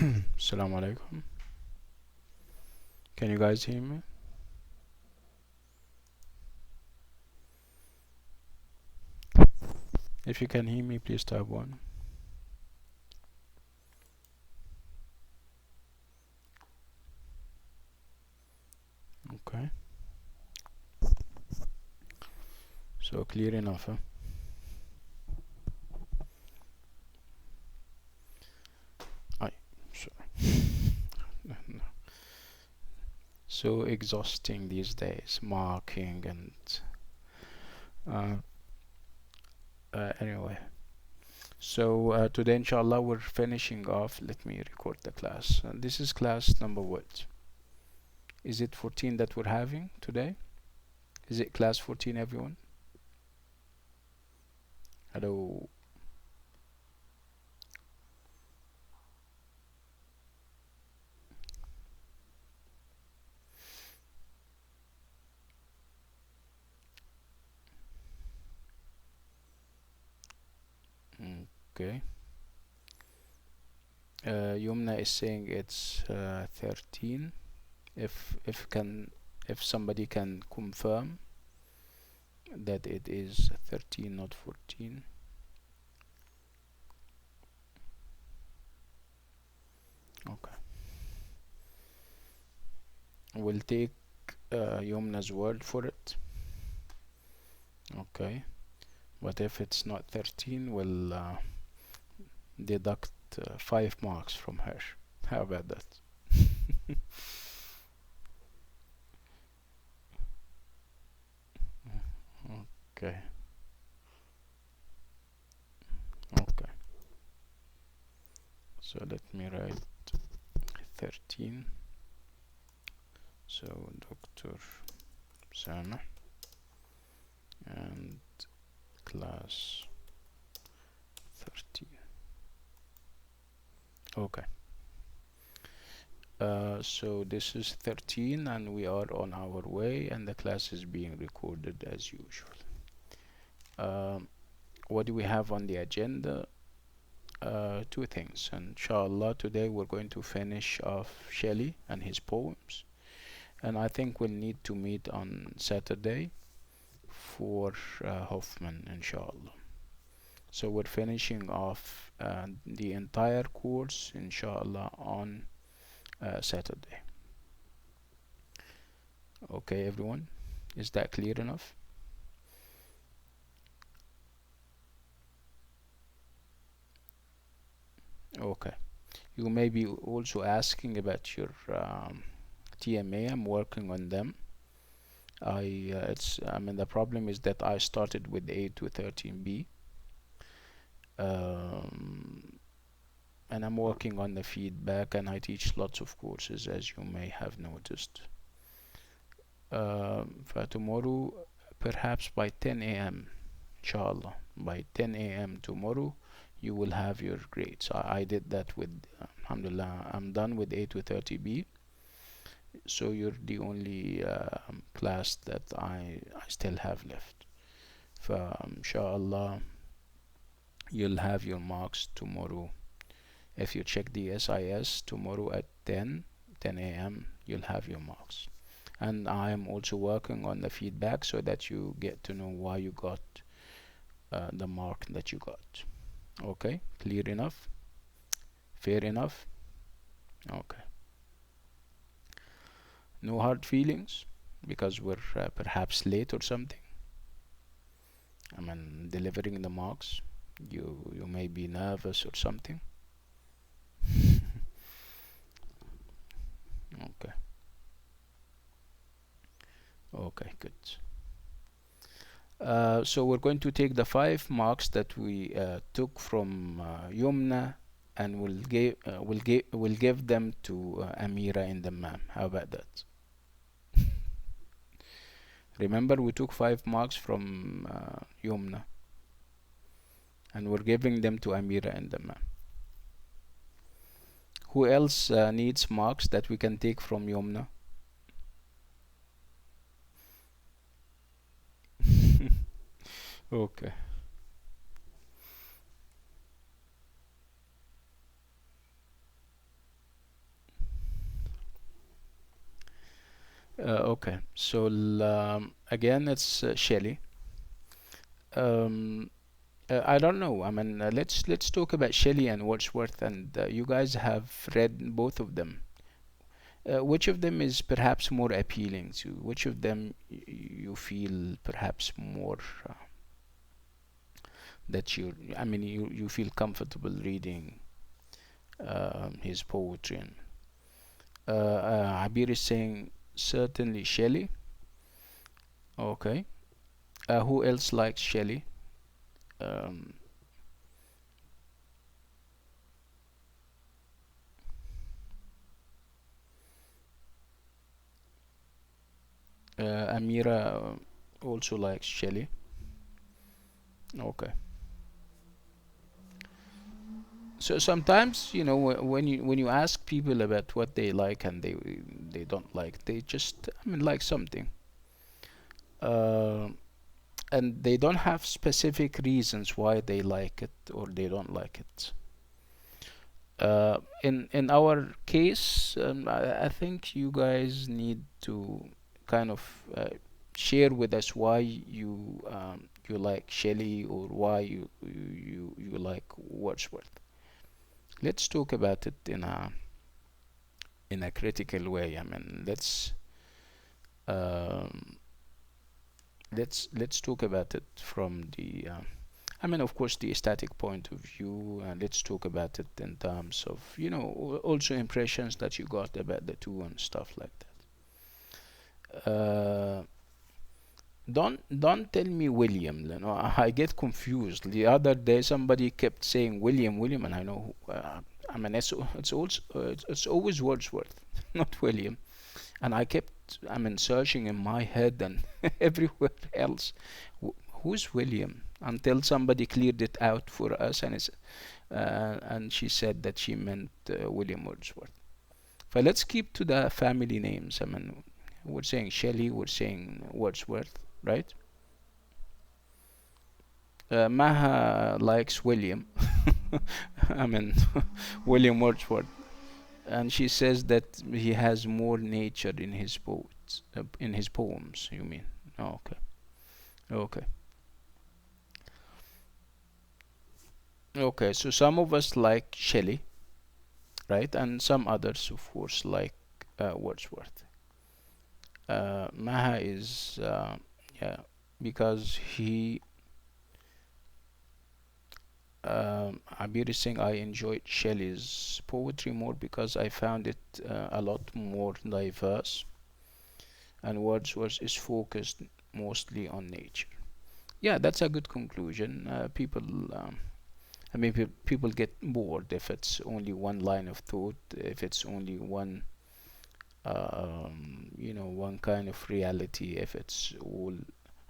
Assalamu alaikum. Can you guys hear me? If you can hear me, please type 1. Okay. So clear enough, huh? Sorry. So exhausting these days, marking and uh, anyway. So today, inshallah, we're finishing off. Let me record the class. This is class number what? Is it 14 that we're having today? Is it class 14, everyone? Hello. Okay. Yumna is saying it's 13. If somebody can confirm that it is 13, not 14. Okay. We'll take Yumna's word for it. Okay. But if it's not 13, we'll deduct 5 marks from her. How about that? Okay. Okay. So let me write 13. So Dr. Sana and class 13. Okay. So this is 13 and we are on our way and the class is being recorded as usual. What do we have on the agenda? 2 things. Inshallah, today we're going to finish off Shelley and his poems. And I think we'll need to meet on Saturday for Hoffman, inshallah. So we're finishing off the entire course, inshallah, on Saturday. Okay, everyone? Is that clear enough? Okay. You may be also asking about your TMA. I'm working on them. I mean, the problem is that I started with A230B. And I'm working on the feedback, and I teach lots of courses, as you may have noticed. For tomorrow, perhaps by 10 a.m. inshallah, by 10 a.m. tomorrow you will have your grades. I did that with alhamdulillah. I'm done with A230B, so you're the only class that I still have left. Inshallah, you'll have your marks tomorrow. If you check the SIS tomorrow at 10 a.m., you'll have your marks. And I am also working on the feedback so that you get to know why you got the mark that you got. Okay, clear enough? Fair enough? Okay. No hard feelings because we're perhaps late or something. I mean, delivering the marks. You may be nervous or something. Okay. Okay, good. So we're going to take the 5 marks that we took from Yumna, and we'll give them to Amira in the MAM. How about that? Remember, we took 5 marks from Yumna, and we're giving them to Amira in the MAM. Who else needs marks that we can take from Yumna? Okay. Okay, so again, it's Shelley. Um, I don't know. I mean, let's talk about Shelley and Wordsworth, and you guys have read both of them. Which of them is perhaps more appealing to you? Which of them you feel perhaps more that I mean, you feel comfortable reading his poetry? And Abir is saying certainly Shelley. Okay. Who else likes Shelley? Um, Amira also likes Shelley. Okay. So sometimes, when you ask people about what they like and they don't like, they just, I mean, like something, uh, and they don't have specific reasons why they like it or they don't like it. In our case, I think you guys need to kind of share with us why you like Shelley or why you like Wordsworth. Let's talk about it in a critical way. I mean, um, let's talk about it from the I mean, of course, the aesthetic point of view, and let's talk about it in terms of, also impressions that you got about the two and stuff like that. Don't tell me William. I get confused. The other day, somebody kept saying William, William, and I know. I mean, it's also it's always Wordsworth, not William. And I kept, I mean, searching in my head and everywhere else. Who's William? Until somebody cleared it out for us, and she said that she meant William Wordsworth. But let's keep to the family names. I mean, we're saying Shelley, we're saying Wordsworth, right? Maha likes William. I mean, William Wordsworth, and she says that he has more nature in his poems. You mean? Oh, okay, okay, okay. So some of us like Shelley, right, and some others, of course, like Wordsworth. Maha is, yeah, because Abir is saying I enjoyed Shelley's poetry more because I found it a lot more diverse, and Wordsworth is focused mostly on nature. Yeah, that's a good conclusion. I mean, people get bored if it's only one line of thought, if it's only one kind of reality, if it's all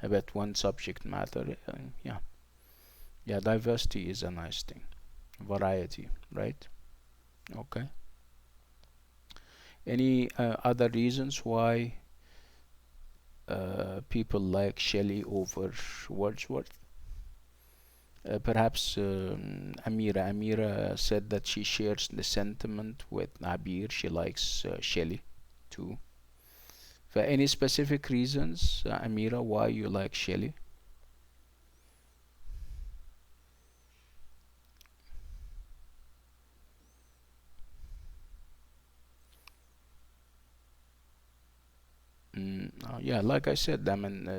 about one subject matter. Yeah, yeah, diversity is a nice thing. Variety, right? Okay. Any other reasons why people like Shelley over Wordsworth? Perhaps Amira. Amira said that she shares the sentiment with Abir. She likes Shelley too. For any specific reasons, Amira, why you like Shelley? Yeah, like I said, I mean,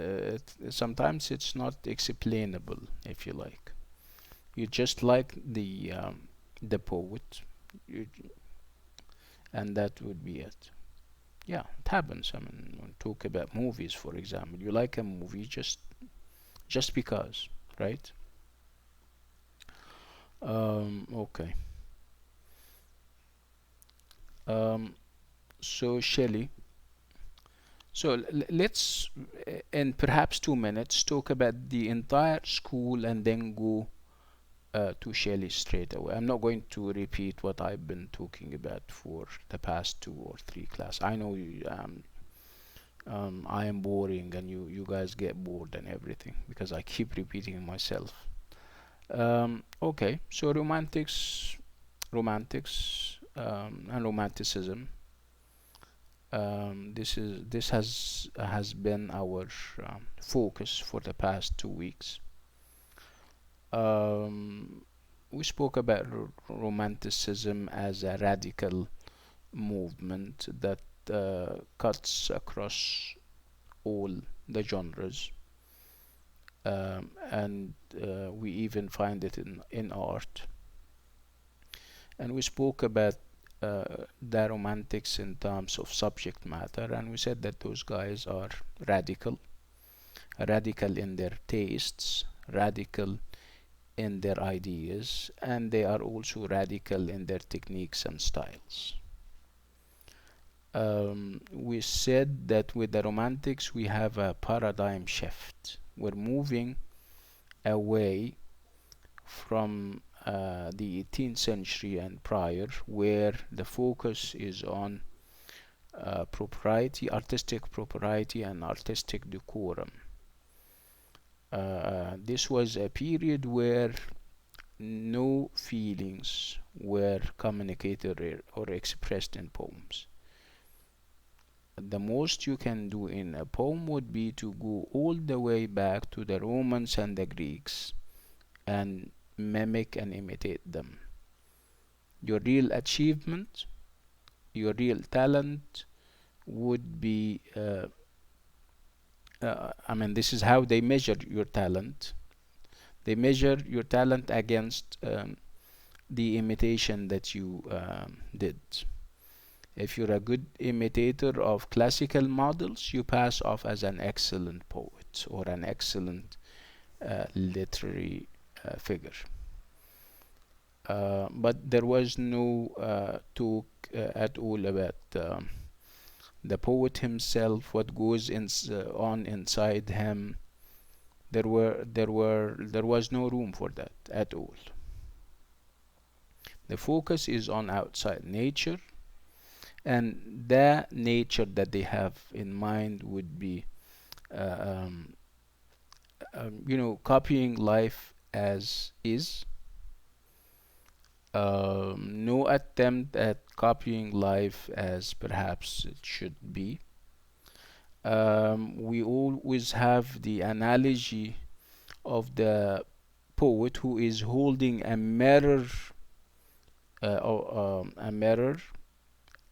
sometimes it's not explainable, if you like. You just like the poet, you, and that would be it. Yeah, it happens. I mean, when talk about movies, for example, you like a movie just because, right? Okay. Um, so Shelley. So let's, in perhaps 2 minutes, talk about the entire school and then go to Shelley straight away. I'm not going to repeat what I've been talking about for the past 2 or 3 class. I know I am boring and you guys get bored and everything because I keep repeating myself. Okay, so romantics, and romanticism. This has been our focus for the past 2 weeks. Um, we spoke about romanticism as a radical movement that cuts across all the genres, and we even find it in art. And we spoke about the romantics in terms of subject matter, and we said that those guys are radical, radical in their tastes, radical in their ideas, and they are also radical in their techniques and styles. We said that with the romantics we have a paradigm shift. We're moving away from the 18th century and prior, where the focus is on propriety, artistic propriety, and artistic decorum. This was a period where no feelings were communicated or expressed in poems. The most you can do in a poem would be to go all the way back to the Romans and the Greeks and mimic and imitate them. Your real achievement, your real talent would be this is how they measure your talent. They measure your talent against the imitation that you did. If you're a good imitator of classical models, you pass off as an excellent poet or an excellent literary figure. But there was no talk at all about the poet himself, what goes on inside him. There was no room for that at all. The focus is on outside nature, and the nature that they have in mind would be, copying life as is. No attempt at copying life as perhaps it should be. We always have the analogy of the poet who is holding a mirror,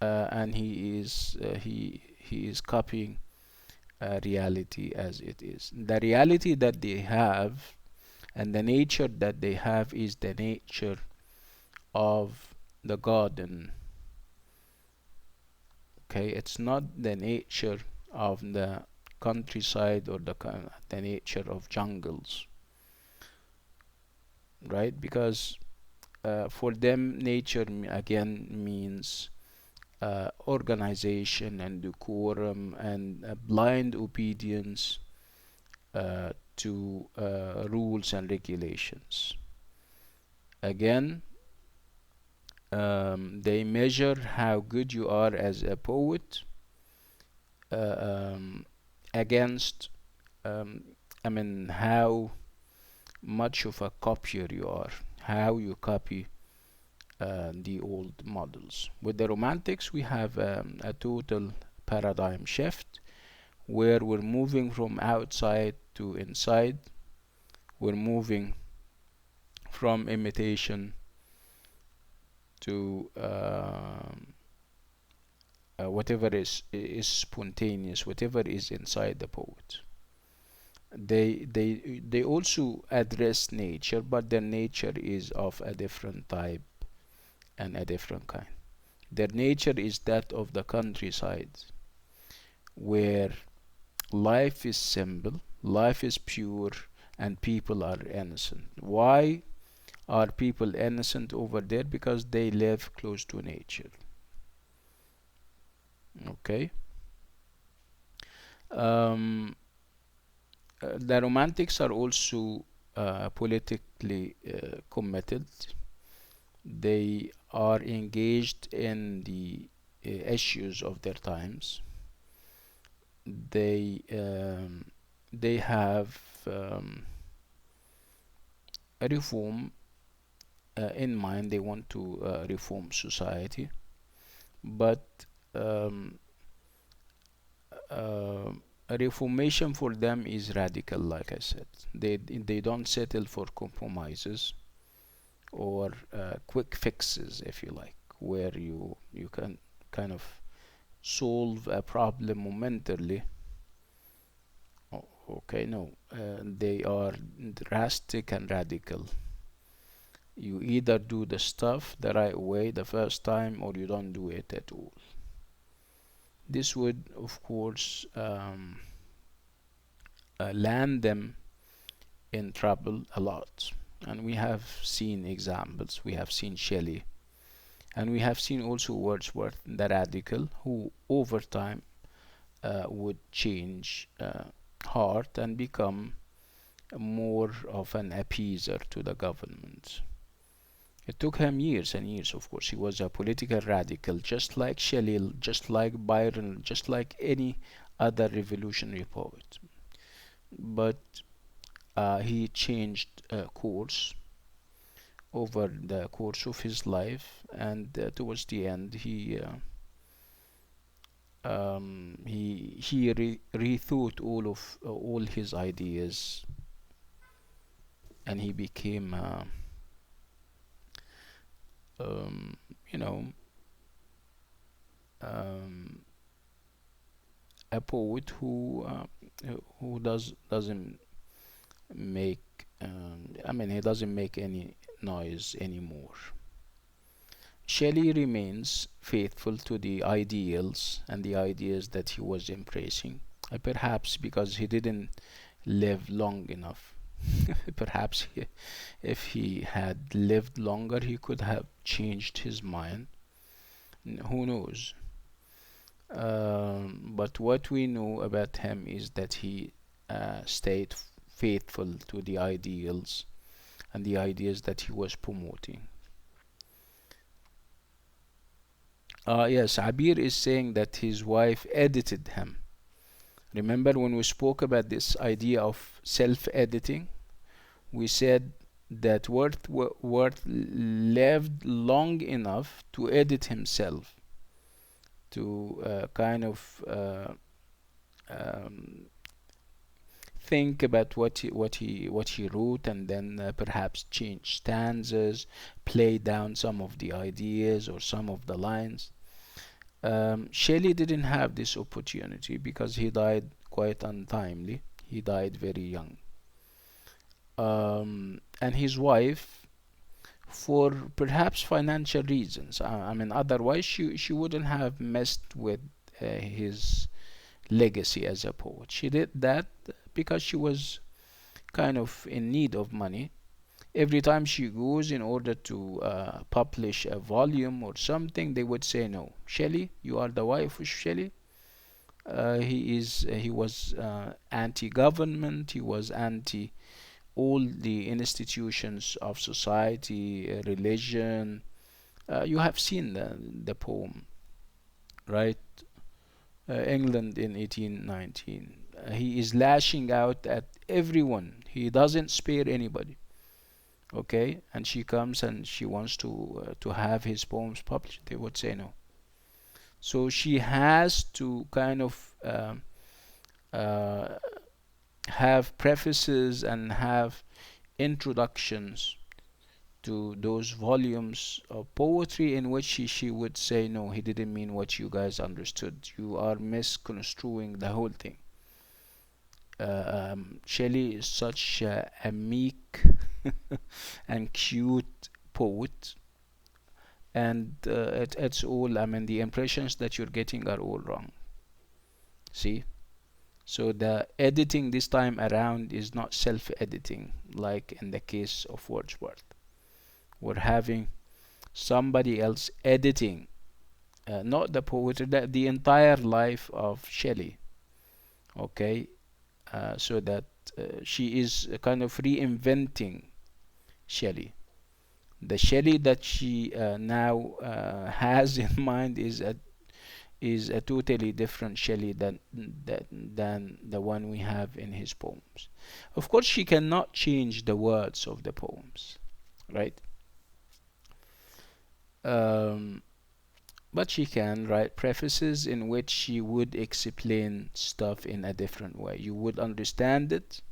and he is copying reality as it is. The reality that they have and the nature that they have is the nature of the garden. Okay, it's not the nature of the countryside or the nature of jungles, right? Because for them nature again means organization and decorum and blind obedience to rules and regulations. Again, they measure how good you are as a poet against how much of a copier you are, how you copy the old models. With the romantics we have a total paradigm shift where we're moving from outside to inside. We're moving from imitation to whatever is spontaneous, whatever is inside the poet. They also address nature, but their nature is of a different type and a different kind. Their nature is that of the countryside, where life is simple, life is pure, and people are innocent. Why are people innocent over there? Because they live close to nature. Okay. The romantics are also politically committed. They are engaged in the issues of their times. They have a reform in mind. They want to reform society, but uh, a reformation for them is radical, like I said. They don't settle for compromises or quick fixes, if you like, where you can kind of solve a problem momentarily. Okay, no, they are drastic and radical. You either do the stuff the right way the first time or you don't do it at all. This would, of course, land them in trouble a lot. And we have seen examples. We have seen Shelley, and we have seen also Wordsworth, the radical, who over time would change heart and become more of an appeaser to the government. It took him years and years, of course. He was a political radical, just like Shelley, just like Byron, just like any other revolutionary poet. But he changed course over the course of his life, and towards the end, he rethought all his ideas, and he became um, you know um, a poet who doesn't make he doesn't make any noise anymore. Shelley remains faithful to the ideals and the ideas that he was embracing, perhaps because he didn't live long enough. Perhaps if he had lived longer, he could have changed his mind. Who knows? But what we know about him is that he stayed faithful to the ideals and the ideas that he was promoting. Yes, Abir is saying that his wife edited him. Remember when we spoke about this idea of self-editing? We said that Worth lived long enough to edit himself, to kind of um, think about what he wrote, and then perhaps change stanzas, play down some of the ideas or some of the lines. Shelley didn't have this opportunity because he died quite untimely. He died very young. And his wife, for perhaps financial reasons, otherwise she wouldn't have messed with his legacy as a poet. She did that because she was kind of in need of money. Every time she goes in order to publish a volume or something, they would say, no, Shelley, you are the wife of Shelley. He was anti-government. He was anti all the institutions of society, religion. You have seen the poem, right? England in 1819. He is lashing out at everyone. He doesn't spare anybody. Okay, and she comes and she wants to have his poems published. They would say no. So she has to kind of uh, have prefaces and have introductions to those volumes of poetry in which she would say, no, he didn't mean what you guys understood. You are misconstruing the whole thing. Shelley is such a meek and cute poet, and it's all, the impressions that you're getting are all wrong. See? So the editing this time around is not self-editing like in the case of Wordsworth. We're having somebody else editing, not the poetry, the entire life of Shelley. Okay, so that she is kind of reinventing Shelley. The Shelley that she now has in mind is a totally different Shelley than the one we have in his poems. Of course, she cannot change the words of the poems, right? Um, but she can write prefaces in which she would explain stuff in a different way. You would understand it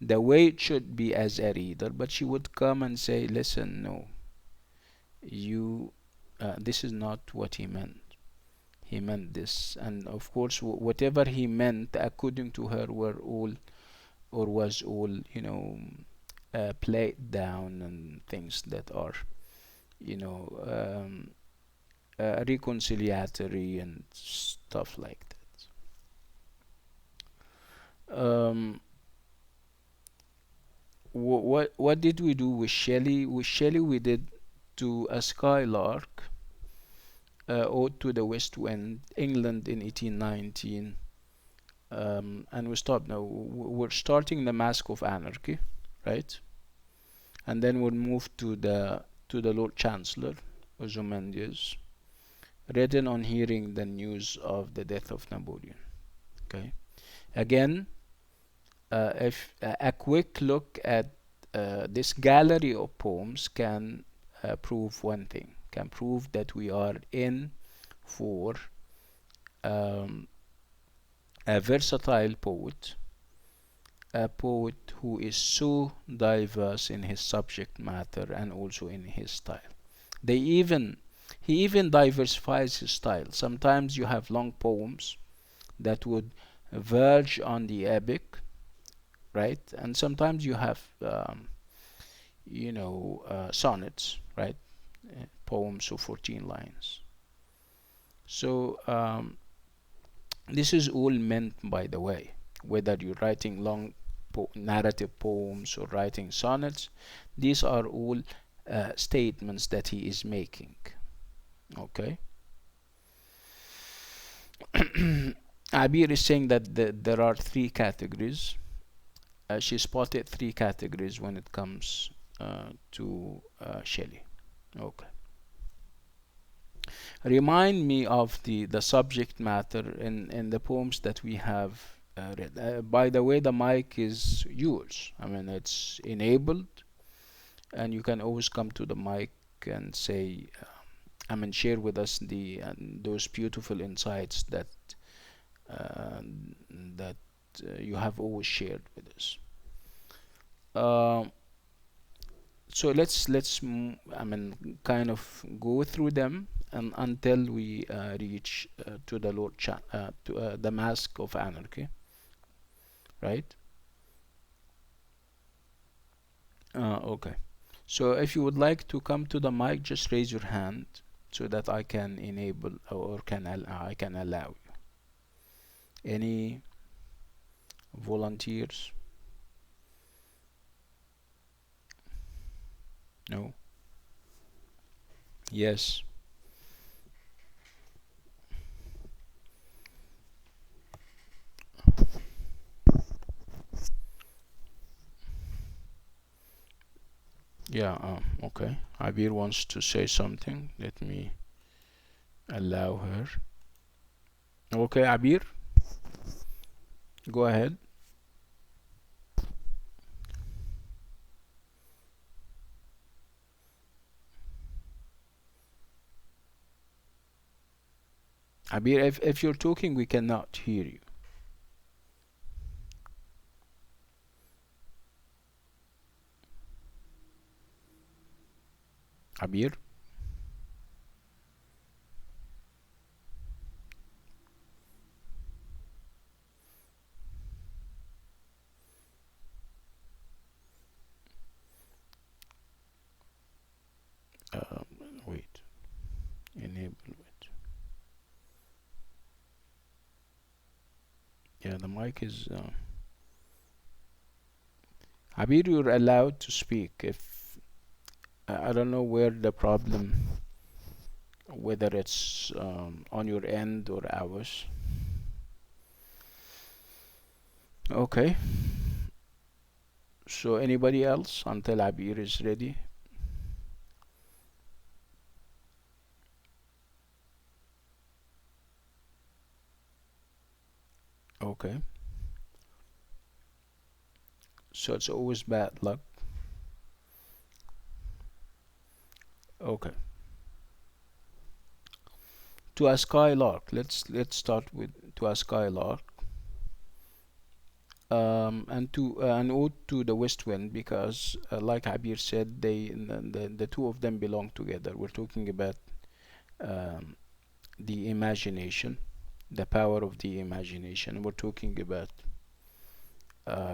the way it should be as a reader, but she would come and say, listen, no, you this is not what he meant. He meant this. And of course, whatever he meant according to her were all, or was all, played down, and things that are, you know reconciliatory and stuff like that. What did we do with Shelley? With Shelley, we did To a Skylark, Ode to the West Wind, England in 1819, and we stopped now. We're starting the Mask of Anarchy, right? And then we'll move to the Lord Chancellor, Ozymandias, written on hearing the news of the death of Napoleon. Okay. Again, if a quick look at this gallery of poems can prove one thing, can prove that we are in for um, a versatile poet, a poet who is so diverse in his subject matter and also in his style. He even diversifies his style. Sometimes you have long poems that would verge on the epic, right? And sometimes you have sonnets, right? Poems of 14 lines. So this is all meant, by the way, whether you're writing long narrative poems or writing sonnets, these are all statements that he is making. Okay. Abir is saying that there are three categories. She spotted three categories when it comes to Shelley. Okay. Remind me of the subject matter in the poems that we have read. By the way, the mic is yours. I mean, it's enabled, and you can always come to the mic and say, share with us those beautiful insights that uh, that you have always shared with us. So let's kind of go through them and until we reach to the to the Mask of Anarchy, right? Okay. So if you would like to come to the mic, just raise your hand so that I can enable, or I can allow you. Any volunteers? No? Yes. Yeah, okay. Abir wants to say something. Let me allow her. Okay, Abir, go ahead. Abir, if you're talking, we cannot hear you. Abir? Wait. Enable it. Yeah, the mic is. Abir, you're allowed to speak. If I don't know where the problem, whether it's on your end or ours. Okay. So anybody else until Abir is ready? Okay. So it's always bad luck. Okay. To a Skylark. Let's start with To a Skylark. And to an ode to the west wind, because like Abir said, the two of them belong together. We're talking about um, the imagination, the power of the imagination. We're talking about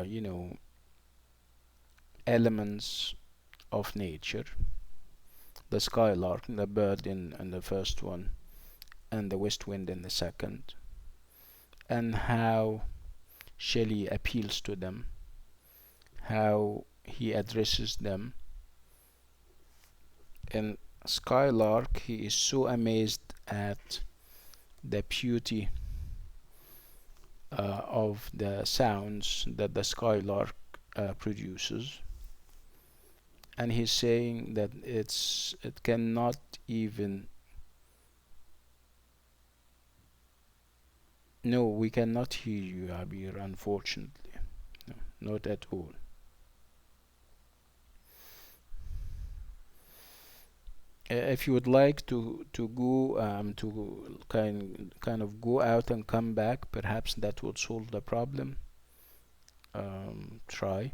you know, elements of nature. The skylark, the bird in the first one, and the west wind in the second, and how Shelley appeals to them, how he addresses them. In Skylark, he is so amazed at the beauty of the sounds that the skylark produces, and he's saying that it cannot even. No, we cannot hear you, Abir, unfortunately. No, not at all. If you would like to go to kind of go out and come back, perhaps that would solve the problem. Try.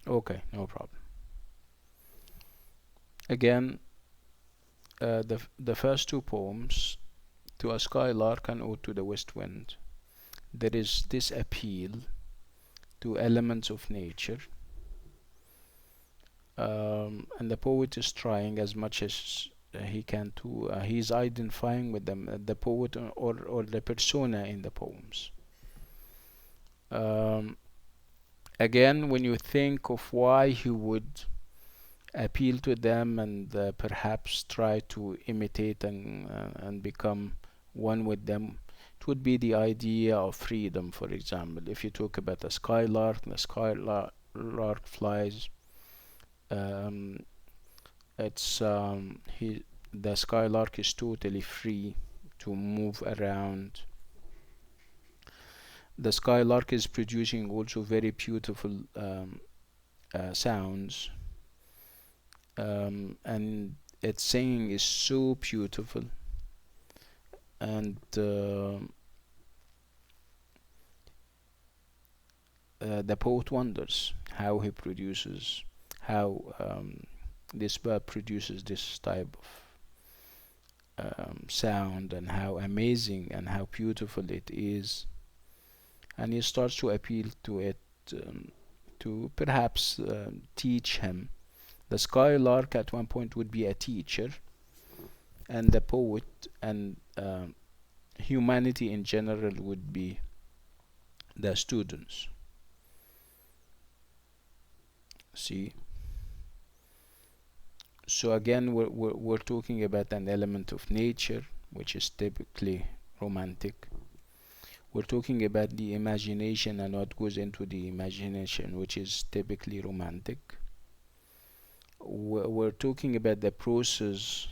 Okay, no problem. Again, the first two poems, To a Skylark and Ode to the West Wind, there is this appeal to elements of nature, and the poet is trying as much as he can to. He's identifying with them, the poet or the persona in the poems. Um, Again, when you think of why he would appeal to them and perhaps try to imitate and become one with them, it would be the idea of freedom. For example, if you talk about the skylark flies. Um, it's he The skylark is totally free to move around. The skylark is producing also very beautiful sounds, and its singing is so beautiful, and the poet wonders how he produces, how this bird produces this type of sound, and how amazing and how beautiful it is, and he starts to appeal to it, to perhaps teach him. The skylark at one point would be a teacher, and the poet and humanity in general would be the students. See? So again, we're talking about an element of nature, which is typically romantic. We're talking about the imagination and what goes into the imagination, which is typically romantic. We're talking about the process.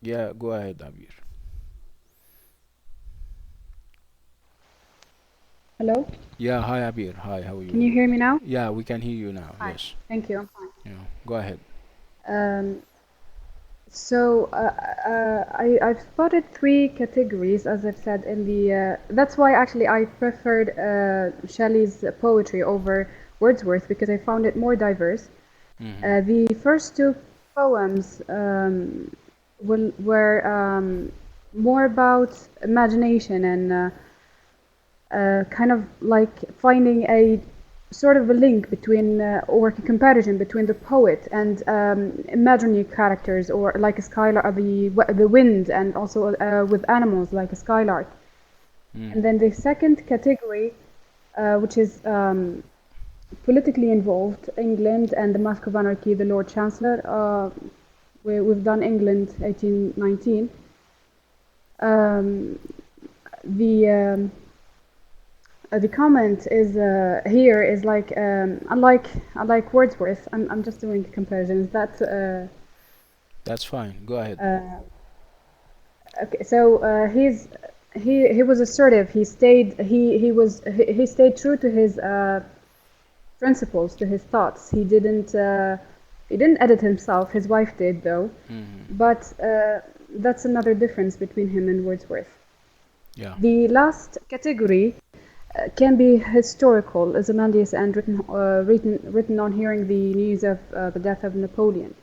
Yeah, go ahead, Abir. Hello? Yeah, hi, Abir. Hi, how are you? Can you hear me now? Yeah, we can hear you now. Hi. Yes. Thank you. I'm fine. Yeah, go ahead. So I've spotted three categories, as I've said in the. That's why actually I preferred Shelley's poetry over Wordsworth, because I found it more diverse. The first two poems were more about imagination and kind of like finding a sort of a link between or a comparison between the poet and imaginary characters, or like a skylark, the wind, and also with animals like a skylark. And then the second category, which is politically involved, England and the Mask of Anarchy, the Lord Chancellor. We've done England 1819. The comment is here is like unlike Wordsworth. I'm just doing comparisons. That's fine. Go ahead. Okay. So he was assertive. He stayed true to his principles, to his thoughts. He didn't edit himself. His wife did, though. Hmm. But that's another difference between him and Wordsworth. Yeah. The last category can be historical, Ozymandias, and written on hearing the news of the death of Napoleon.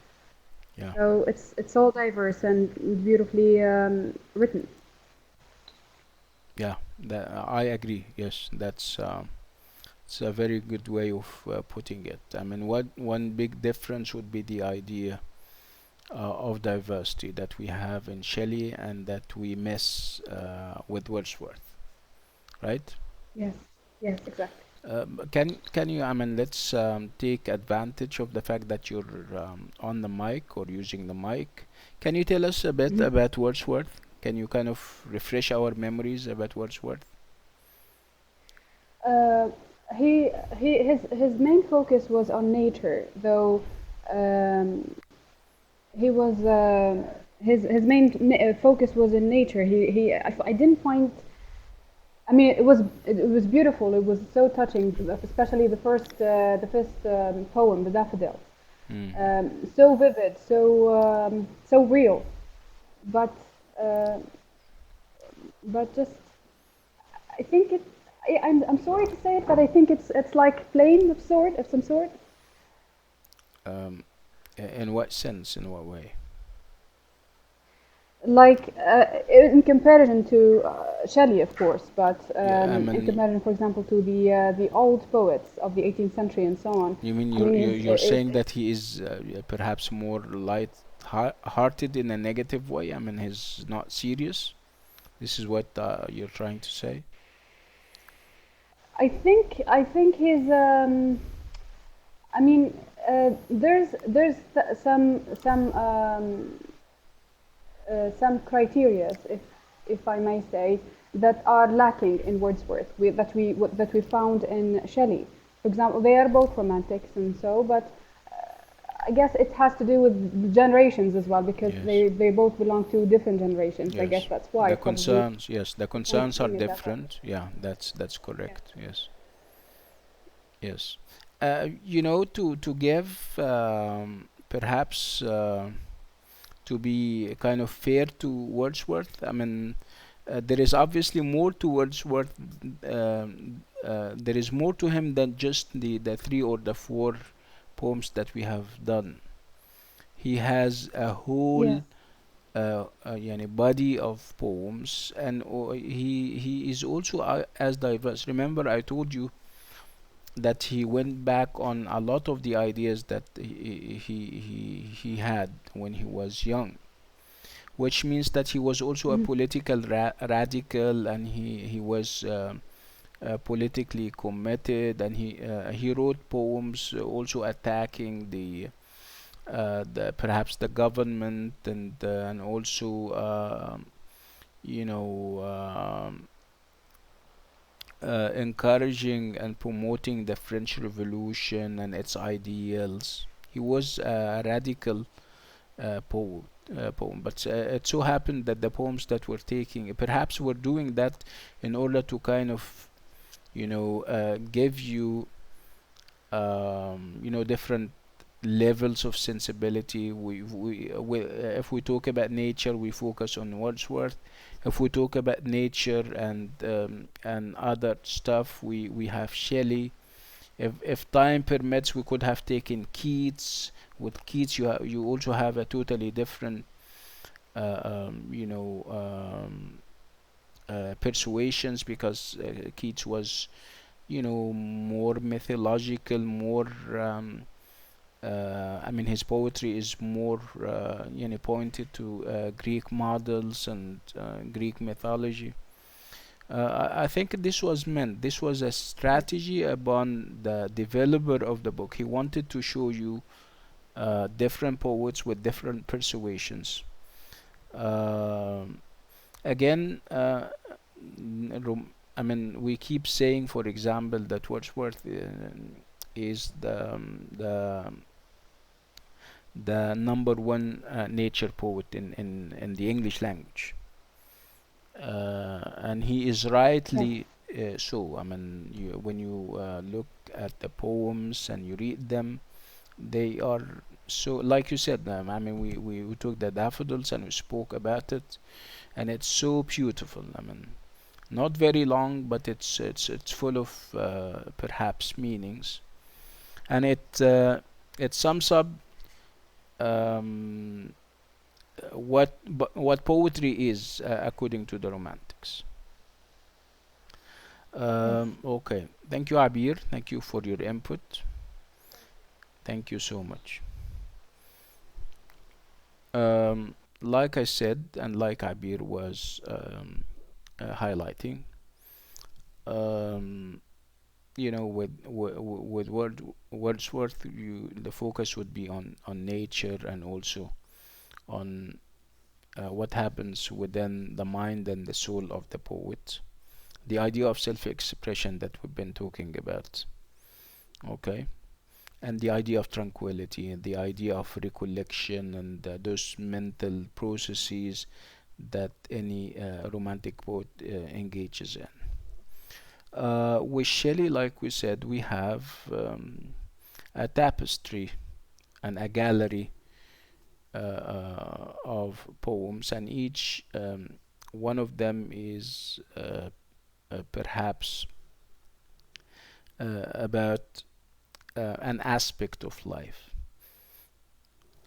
Yeah. So it's all diverse and beautifully written. Yeah. I agree. Yes, it's a very good way of putting it. I mean, what one big difference would be the idea of diversity that we have in Shelley and that we miss with Wordsworth, right? Yes, yes, exactly. Can you? I mean, let's take advantage of the fact that you're on the mic or using the mic. Can you tell us a bit Mhm. about Wordsworth? Can you kind of refresh our memories about Wordsworth? Uh, his main focus was on nature, though um, he was his main focus was in nature. I didn't find. I mean, it was beautiful. It was so touching, especially the first poem, the Daffodils. Hmm. So vivid, so real, but uh, just I think it. I'm sorry to say it, but I think it's like plain of some sort. Um, in what sense? In what way? Like in comparison to Shelley, of course, but Yeah, I in mean, comparison, for example, to the old poets of the 18th century and so on. you mean I mean, you're saying that he is perhaps more light-hearted in a negative way? I mean, he's not serious. This is what you're trying to say? I think his I mean, there's some criteria, if I may say, that are lacking in Wordsworth, that we found in Shelley. For example, they are both romantics and so, but I guess it has to do with generations as well, because Yes. they both belong to different generations. I guess Yes. that's why The probably concerns, yes, the we can't concerns are bring it that way. different. Yeah, that's Yeah. correct. Yes. Yes. To give perhaps to be kind of fair to Wordsworth, I mean, there is obviously more to Wordsworth. There is more to him than just the three or the four poems that we have done. He has a whole Yes. يعني body of poems, and he is also as diverse. Remember, I told you that he went back on a lot of the ideas that he had when he was young, which means that he was also a Mhm. political radical, and he was politically committed, and he wrote poems also attacking the perhaps the government, and also you know encouraging and promoting the French Revolution and its ideals. He was a radical poet. Poem, but it so happened that the poems that we're taking, perhaps we're doing that in order to kind of, give you, different levels of sensibility. If we talk about nature, we focus on Wordsworth. If we talk about nature and other stuff, we have Shelley. If time permits, we could have taken Keats. With Keats, you also have a totally different, persuasions, because Keats was, more mythological, more. I mean, his poetry is more, pointed to Greek models and Greek mythology. I think this was meant. This was a strategy upon the developer of the book. He wanted to show you different poets with different persuasions. Um Again, I mean, we keep saying, for example, that Wordsworth is the number one nature poet in the English language, and he is Yes. rightly so. I mean, when you look at the poems and you read them, they are so, like you said. I mean, we took the daffodils and we spoke about it, and it's so beautiful. I mean, not very long, but it's full of perhaps meanings, and it sums up um, what poetry is according to the Romantics. Yes. Okay, thank you, Abir. Thank you for your input. Thank you so much. Like I said, and like Abir was highlighting, um, with Wordsworth, the focus would be on nature, and also on what happens within the mind and the soul of the poet. The idea of self-expression that we've been talking about. Okay. And the idea of tranquility, and the idea of recollection, and those mental processes that any romantic poet engages in. With Shelley, like we said, we have a tapestry and a gallery of poems, and each one of them is perhaps about an aspect of life.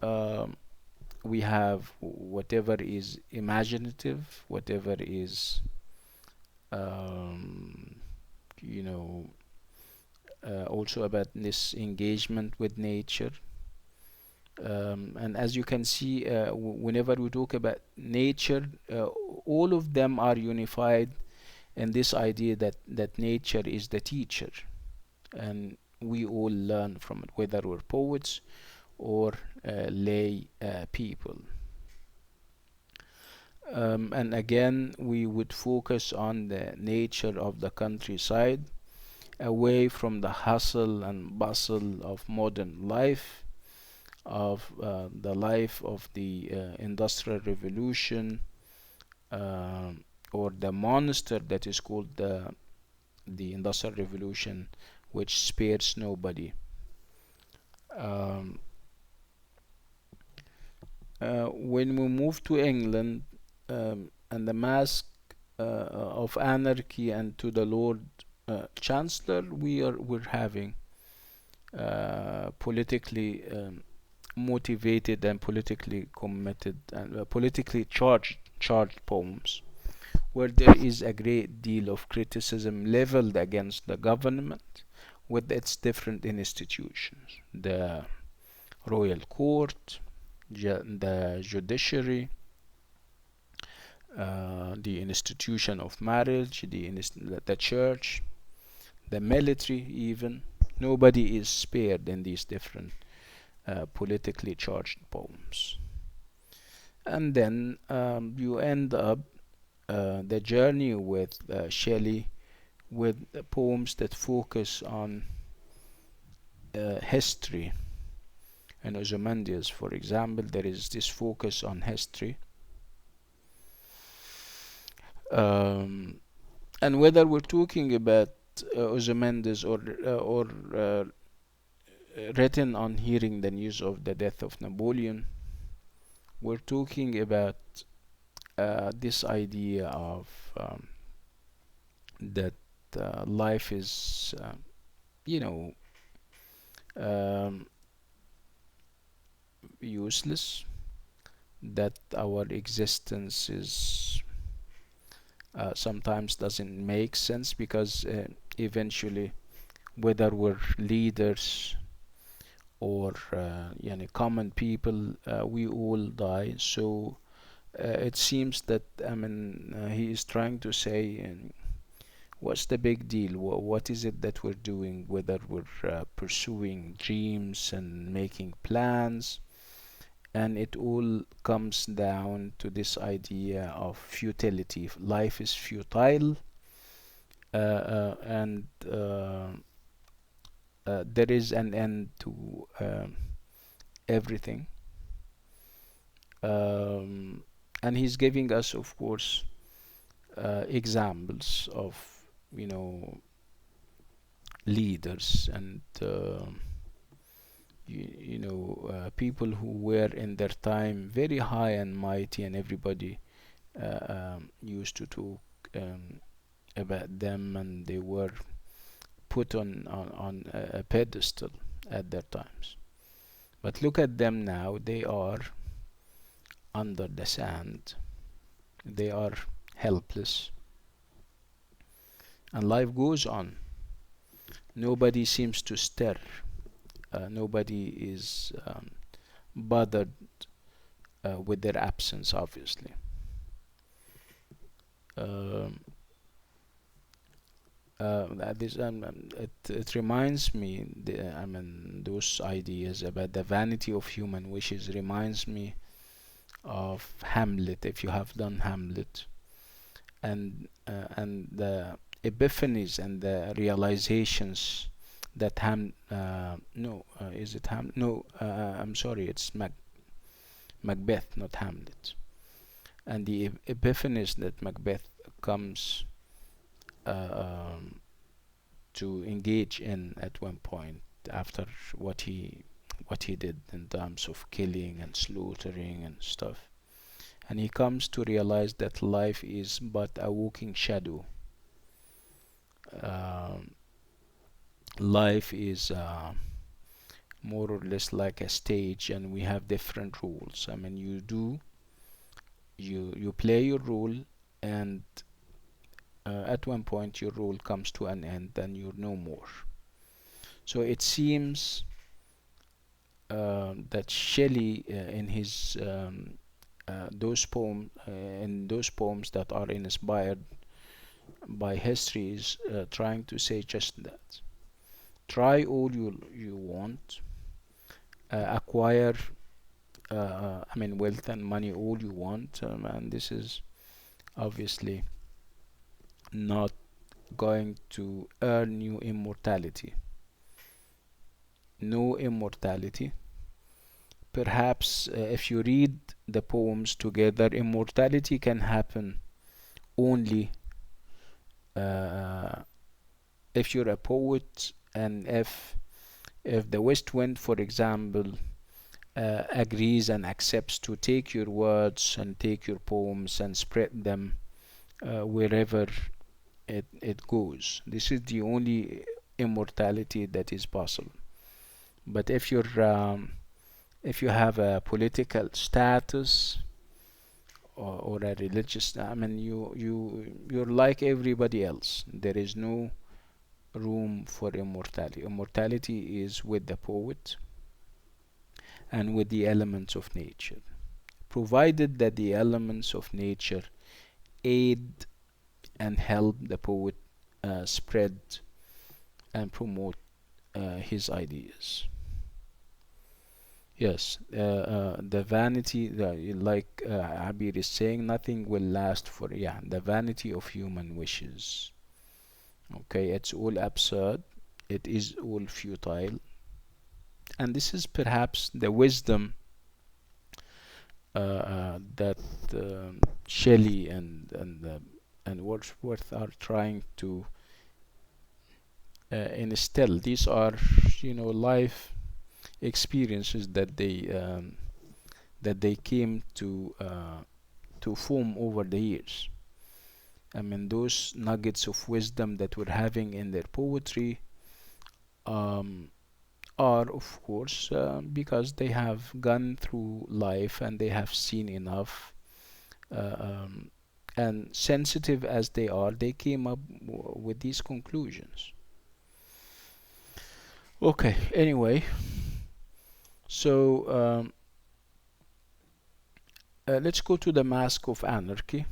Um, we have whatever is imaginative, whatever is, um, you know, also about this engagement with nature. And as you can see, whenever we talk about nature, all of them are unified in this idea that nature is the teacher, and we all learn from it, whether we're poets or lay people. And again, we would focus on the nature of the countryside, away from the hustle and bustle of modern life, of the life of the Industrial Revolution, or the monster that is called the Industrial Revolution, which spares nobody. Um, when we move to England, and the Mask of Anarchy, and to the Lord Chancellor, we're having politically motivated and politically committed and politically charged poems, where there is a great deal of criticism leveled against the government with its different institutions: the royal court, the judiciary, the institution of marriage, the church, the military, even. Nobody is spared in these different politically charged poems. And then you end up the journey with Shelley, with poems that focus on history. In Ozymandias, for example, there is this focus on history. Um, and whether we're talking about Ozymandias, or written on hearing the news of the death of Napoleon, we're talking about this idea of that life is, you know, um, useless, that our existence is sometimes doesn't make sense, because eventually, whether we're leaders or common people, we all die. So it seems that, I mean, he is trying to say, what's the big deal? What is it that we're doing? Whether we're pursuing dreams and making plans, and it all comes down to this idea of futility. Life is futile, and there is an end to everything. Um, and he's giving us, of course, examples of you know, leaders and people who were in their time very high and mighty, and everybody used to talk about them, and they were put on a pedestal at their times. But look at them now, they are under the sand, they are helpless, and life goes on. Nobody seems to stir, nobody is bothered with their absence, obviously. Um, it reminds me, those ideas about the vanity of human wishes reminds me of Hamlet, if you have done Hamlet, and the epiphanies and the realizations that no, is it Ham? No, I'm sorry, it's Macbeth, not Hamlet. And the epiphanies that Macbeth comes to engage in at one point after what he did in terms of killing and slaughtering and stuff, and he comes to realize that life is but a walking shadow. Um, Life is more or less like a stage, and we have different rules. I mean, you play your role, and at one point your role comes to an end, and you're no more. So it seems that Shelley, in his in those poems that are inspired by history, is trying to say just that. Try all you want, acquire, wealth and money all you want, and this is obviously not going to earn you immortality. No immortality. Perhaps if you read the poems together, immortality can happen only uh, if you're a poet, and if the West Wind, for example, agrees and accepts to take your words and take your poems and spread them wherever it goes. This is the only immortality that is possible. But if you have a political status, or a religious, you're like everybody else. There is no room for immortality. Immortality is with the poet and with the elements of nature, provided that the elements of nature aid and help the poet spread and promote his ideas. Yes, the vanity, like Abir is saying, nothing will last for, yeah, the vanity of human wishes. Okay, it's all absurd, it is all futile, and this is perhaps the wisdom that Shelley and Wordsworth are trying to instill. These are, life experiences that they came to form over the years. I mean, those nuggets of wisdom that we're having in their poetry um, are, of course, because they have gone through life and they have seen enough. Uh, um, and sensitive as they are, they came up with these conclusions. Okay, anyway, so let's go to the Mask of Anarchy.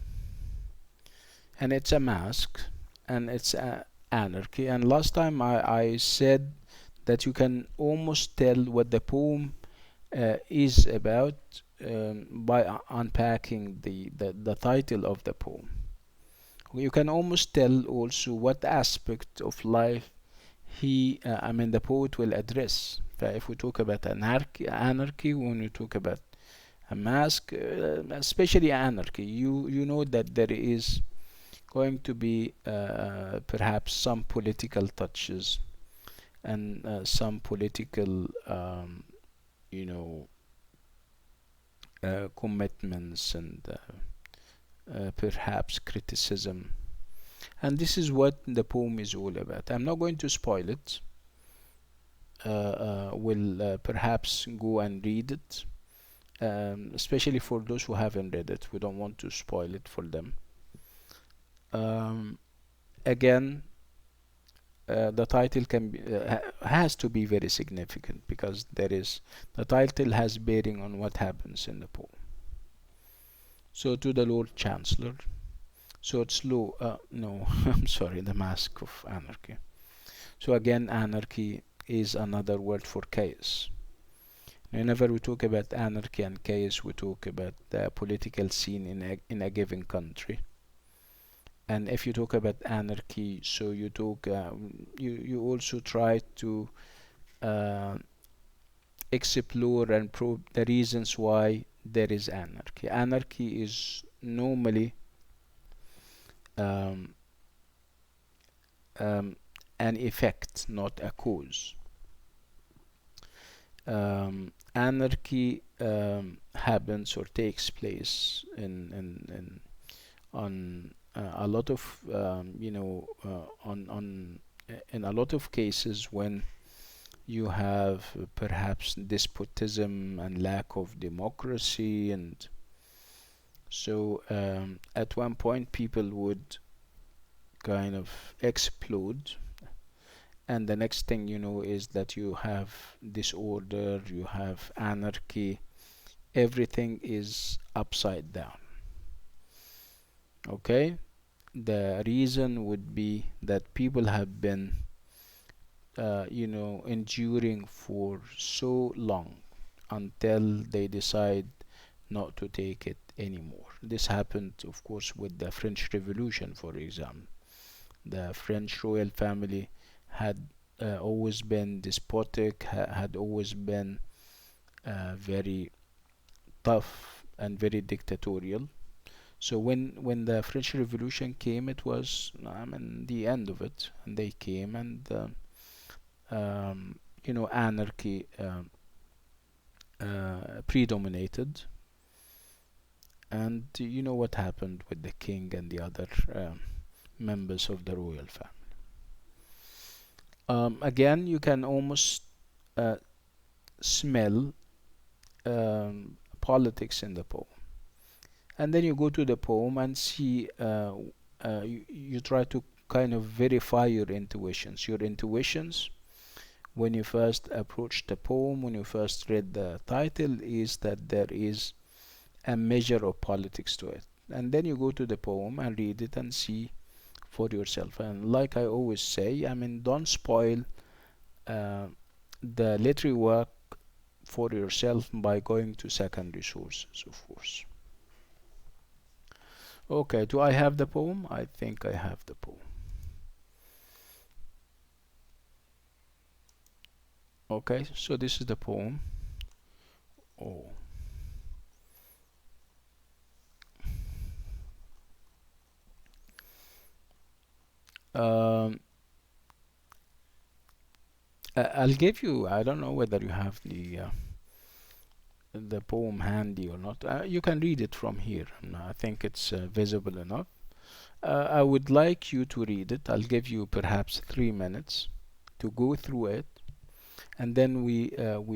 And it's a mask, and it's anarchy. And last time I said that you can almost tell what the poem is about by unpacking the title of the poem. You can almost tell also what aspect of life the poet will address. If we talk about anarchy, when we talk about a mask, especially anarchy, you know that there is going to be perhaps some political touches and some political you know commitments and perhaps criticism. And this is what the poem is all about. I'm not going to spoil it. We'll perhaps go and read it, especially for those who haven't read it. We don't want to spoil it for them. Um, Again, the title has to be very significant because the title has bearing on what happens in the poem. So to the Lord Chancellor. So it's low. No, I'm sorry. The Mask of Anarchy. So again, anarchy is another word for chaos. Whenever we talk about anarchy and chaos, we talk about the political scene in a given country. And if you talk about anarchy, so you talk, you also try to uh, explore and probe the reasons why there is anarchy. Anarchy is normally um, um, an effect, not a cause. Anarchy happens or takes place in on a lot of on in a lot of cases when you have perhaps despotism and lack of democracy, and so at one point people would kind of explode, and the next thing you know is that you have disorder, you have anarchy, everything is upside down. Okay, the reason would be that people have been enduring for so long until they decide not to take it anymore. This happened, of course, with the French Revolution, for example. The French royal family had always been despotic, had always been very tough and very dictatorial. So when the French Revolution came, it was, I mean, the end of it, and they came, and anarchy predominated. And you know what happened with the king and the other members of the royal family. Again, you can almost uh, smell politics in the poem. And then you go to the poem and see, you try to kind of verify your intuitions. Your intuitions, when you first approach the poem, when you first read the title, is that there is a measure of politics to it. And then you go to the poem and read it and see for yourself. And like I always say, I mean, don't spoil uh, the literary work for yourself by going to secondary sources, of course. Okay, do I have the poem? I think I have the poem. Okay, so this is the poem. Oh. Um, I'll give you, I don't know whether you have the poem handy or not. You can read it from here. I think it's visible enough. I would like you to read it. I'll give you perhaps 3 minutes to go through it, and then we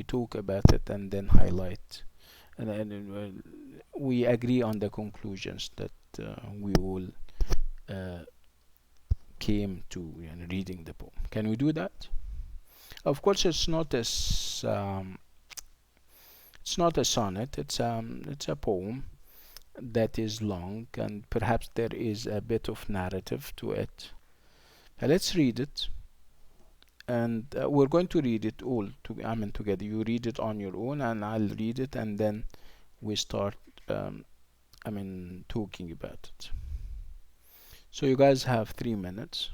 talk about it and then highlight, and then we agree on the conclusions that we all uh, came to in reading the poem. Can we do that? Of course, it's not a sonnet. It's a poem that is long, and perhaps there is a bit of narrative to it. Let's read it, and we're going to read it all together. You read it on your own, and I'll read it, and then we start um, talking about it. So you guys have 3 minutes.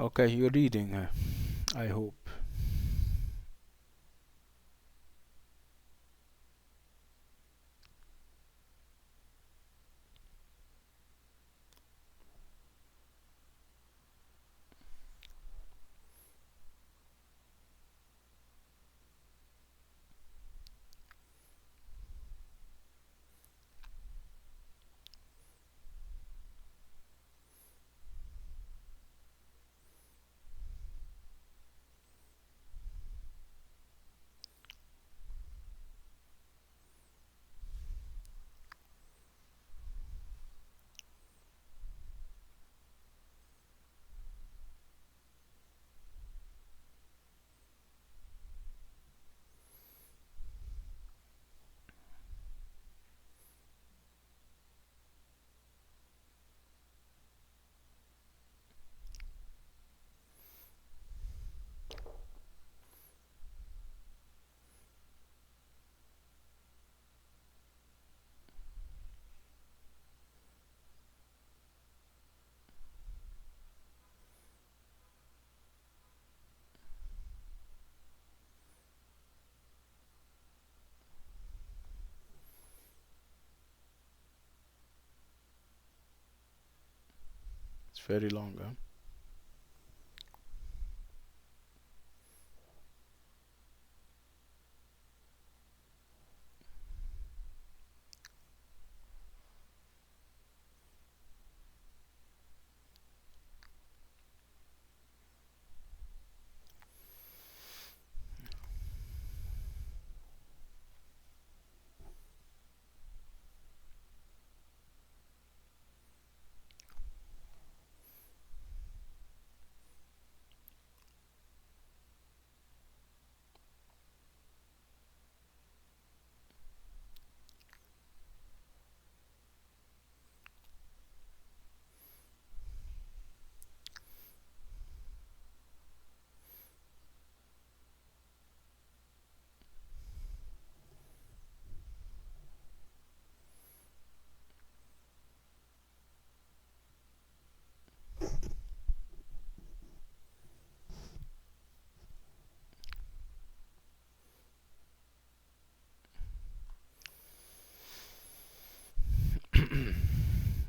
Okay, you're reading, I hope. It's very long, huh?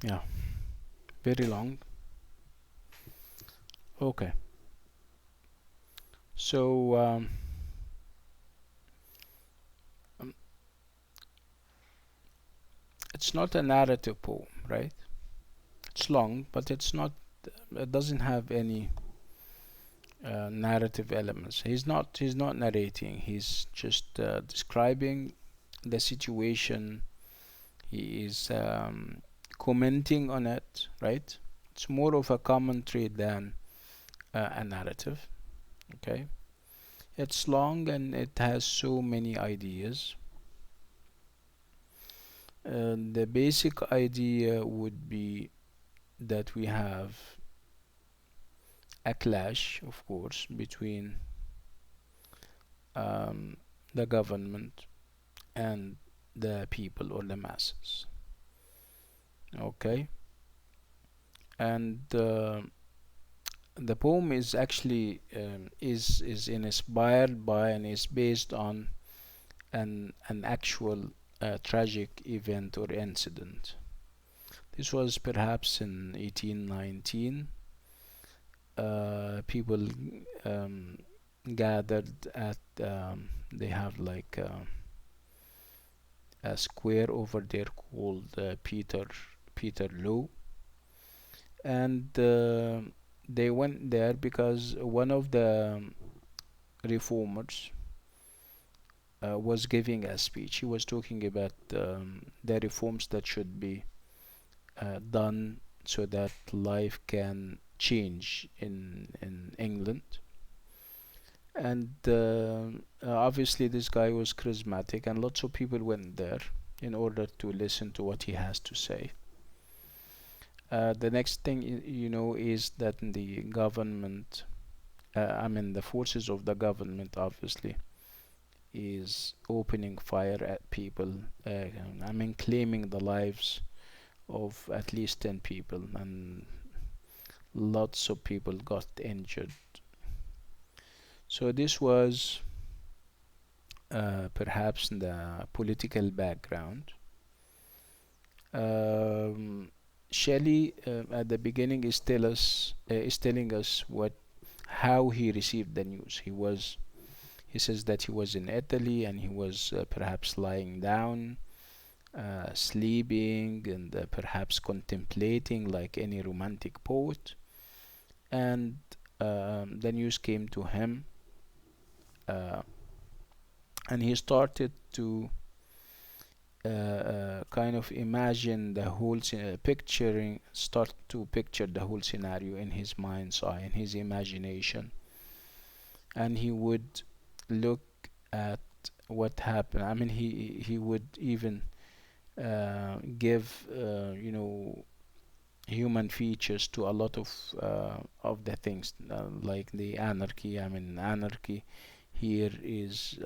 Yeah, very long. Okay, so um, it's not a narrative poem, right? It's long, but it's not. It doesn't have any narrative elements. He's not narrating. He's just describing the situation. He is commenting on it, right? It's more of a commentary than a narrative. Okay, it's long and it has so many ideas. The basic idea would be that we have a clash, of course, between um, the government and the people or the masses. Okay, and the poem is actually is inspired by and is based on an actual tragic event or incident. This was perhaps in 1819. People um, gathered at they have like a square over there called Peterloo, and they went there because one of the reformers was giving a speech. He was talking about the reforms that should be done so that life can change in England. And obviously, this guy was charismatic, and lots of people went there in order to listen to what he has to say. The next thing you know is that the government, I mean, the forces of the government, obviously, is opening fire at people. I mean, claiming the lives of at least 10 people, and lots of people got injured. So this was perhaps the political background. Um, Shelley at the beginning is telling us what how he received the news. He says that he was in Italy and he was perhaps lying down, sleeping, and perhaps contemplating like any romantic poet. And the news came to him, uh, and he started to kind of imagine the whole start to picture the whole scenario in his mind's eye, in his imagination, and he would look at what happened. I mean, he would even give human features to a lot of the things, like the anarchy. I mean, anarchy here is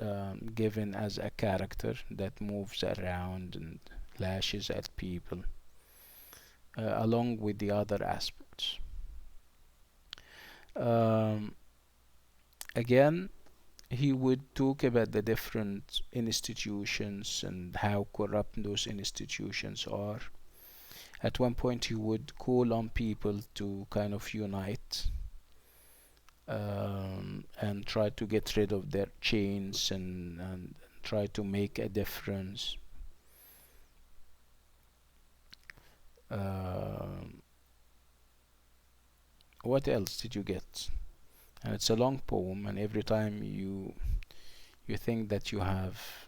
given as a character that moves around and lashes at people, along with the other aspects. Um, Again, he would talk about the different institutions and how corrupt those institutions are. At one point, he would call on people to kind of unite, and try to get rid of their chains, and try to make a difference. Um, what else did you get? And it's a long poem, and every time you think that you have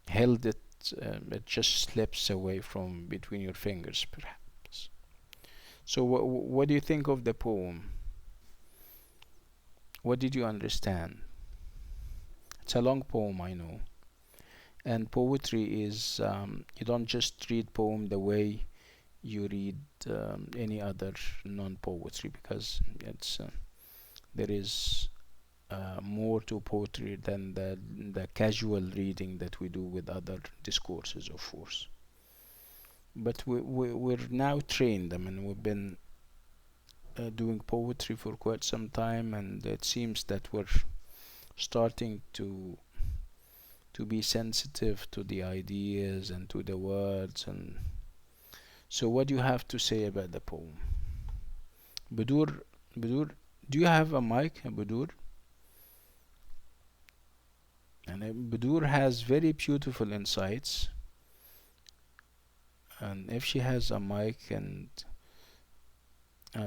held it, it just slips away from between your fingers, perhaps. So, what do you think of the poem? What did you understand? It's a long poem, I know. And poetry is, you don't just read poem the way you read any other non-poetry, because there is more to poetry than the casual reading that we do with other discourses, of course. But we're now trained. I mean, we've been doing poetry for quite some time, and it seems that we're starting to be sensitive to the ideas and to the words. And so, what do you have to say about the poem? Budur, Budur, do you have a mic, Budur? And Budur has very beautiful insights. And if she has a mic, and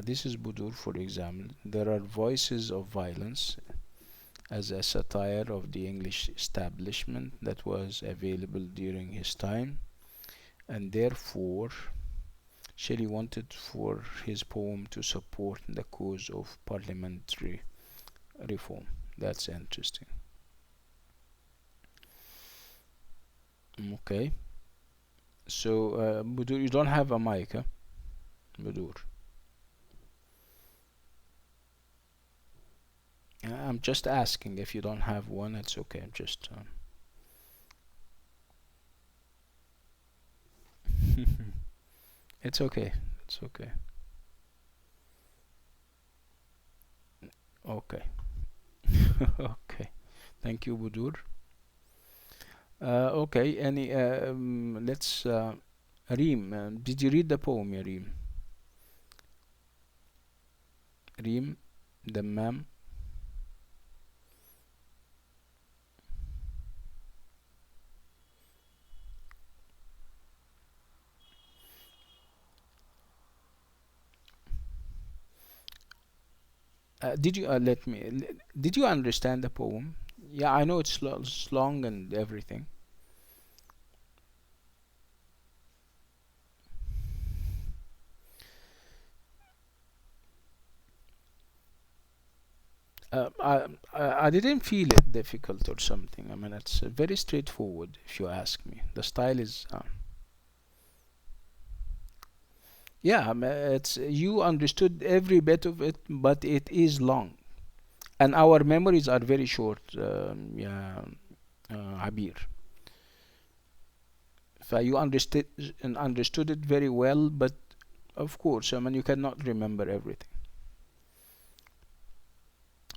this is Budur, for example, there are voices of violence as a satire of the English establishment that was available during his time, and therefore Shelley wanted for his poem to support the cause of parliamentary reform. That's interesting. Okay, so Budur, you don't have a mic, huh? Budur. I'm just asking. If you don't have one, it's okay. Just it's okay. It's okay. Okay. Okay. Thank you, Budur. Okay. Let's. Reem. Did you read the poem, ya Reem? Reem, the ma'am. Did you did you understand the poem? Yeah, I know it's long and everything. I didn't feel it difficult or something. I mean, it's very straightforward if you ask me. The style is, yeah, it's you understood every bit of it, but it is long, and our memories are very short. Yeah, Abir. So you understood it very well, but of course, I mean, you cannot remember everything.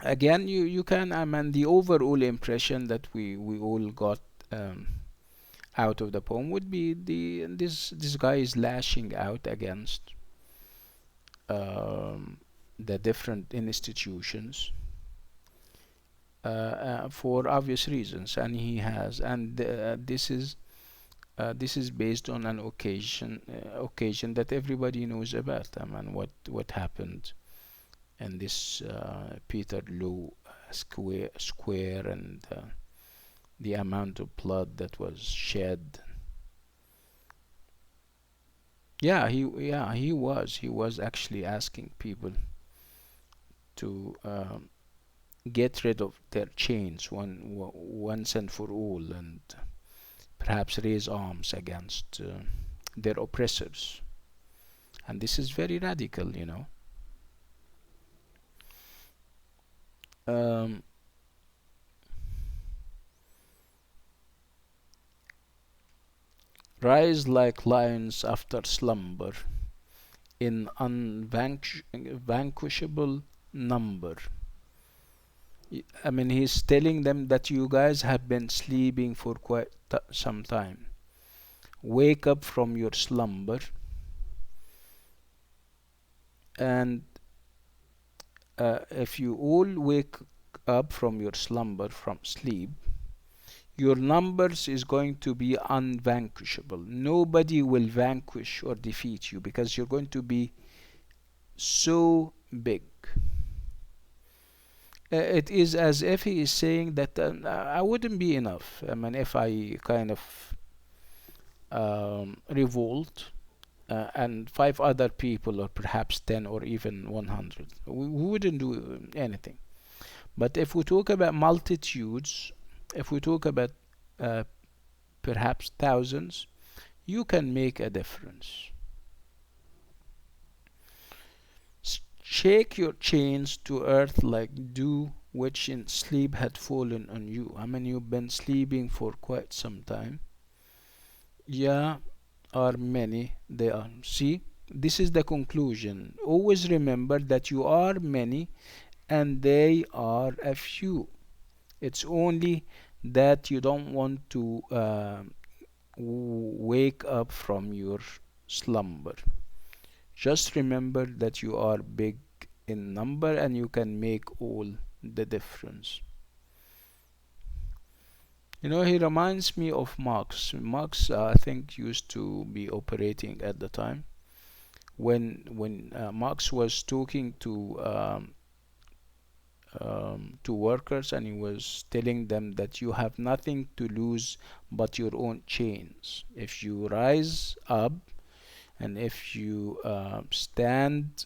Again, you can, I mean, the overall impression that we all got um, out of the poem would be this guy is lashing out against um, the different institutions for obvious reasons, and he has, and this is based on an occasion that everybody knows about. I mean, what happened in this Peterloo square, and the amount of blood that was shed. He was actually asking people to get rid of their chains once and for all, and perhaps raise arms against their oppressors. And this is very radical, you know. Um, Rise like lions after slumber in unvanquishable number. I mean, he's telling them that you guys have been sleeping for quite some time. Wake up from your slumber, and if you all wake up from your slumber, from sleep, your numbers is going to be unvanquishable. Nobody will vanquish or defeat you because you're going to be so big. It is as if he is saying that I wouldn't be enough. I mean, if I kind of revolt, and five other people, or perhaps 10 or even 100, we wouldn't do anything. But if we talk about multitudes, if we talk about uh, perhaps thousands, you can make a difference. Shake your chains to earth like dew which in sleep had fallen on you. I mean, you've been sleeping for quite some time. Yeah, are many, they are. See, this is the conclusion. Always remember that you are many and they are a few. It's only that you don't want to wake up from your slumber. Just remember that you are big in number and you can make all the difference. You know, he reminds me of Marx. Marx, I think, used to be operating at the time when Marx was talking to workers, and he was telling them that you have nothing to lose but your own chains. If you rise up and if you stand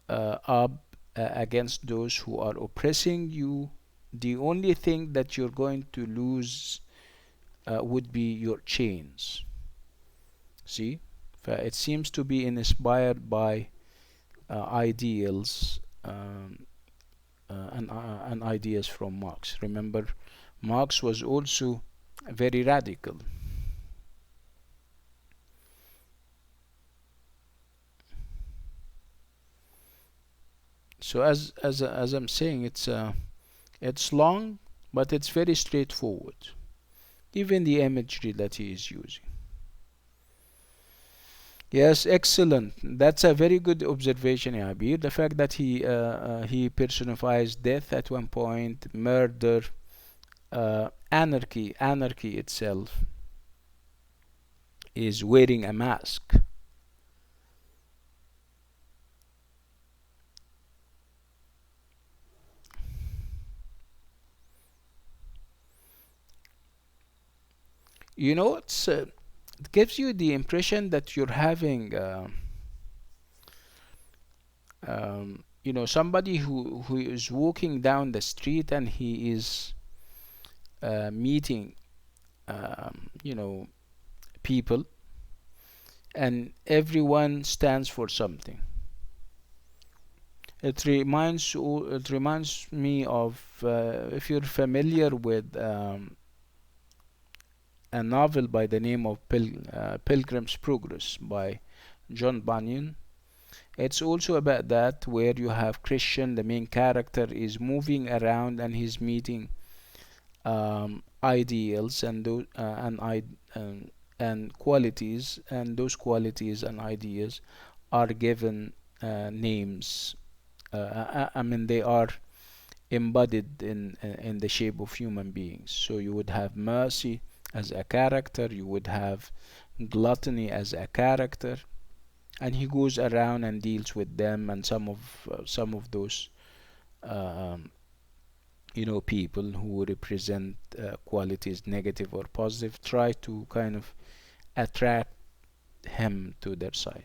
up against those who are oppressing you, the only thing that you're going to lose would be your chains. See, it seems to be inspired by ideals and ideas from Marx. Remember, Marx was also very radical. So as I'm saying, it's long, but it's very straightforward. Even the imagery that he is using. Yes, excellent. That's a very good observation, Abir. The fact that he personifies death at one point, murder, anarchy itself is wearing a mask. You know, it gives you the impression that you're having you know, somebody who is walking down the street and he is meeting you know, people, and everyone stands for something. It reminds me of if you're familiar with a novel by the name of Pilgrim's Progress by John Bunyan. It's also about that, where you have Christian, the main character, is moving around and he's meeting ideals and and qualities, and those qualities and ideas are given names. I mean, they are embodied in the shape of human beings. So you would have mercy as a character, you would have gluttony as a character, and he goes around and deals with them. And some of those um, people who represent qualities, negative or positive, try to kind of attract him to their side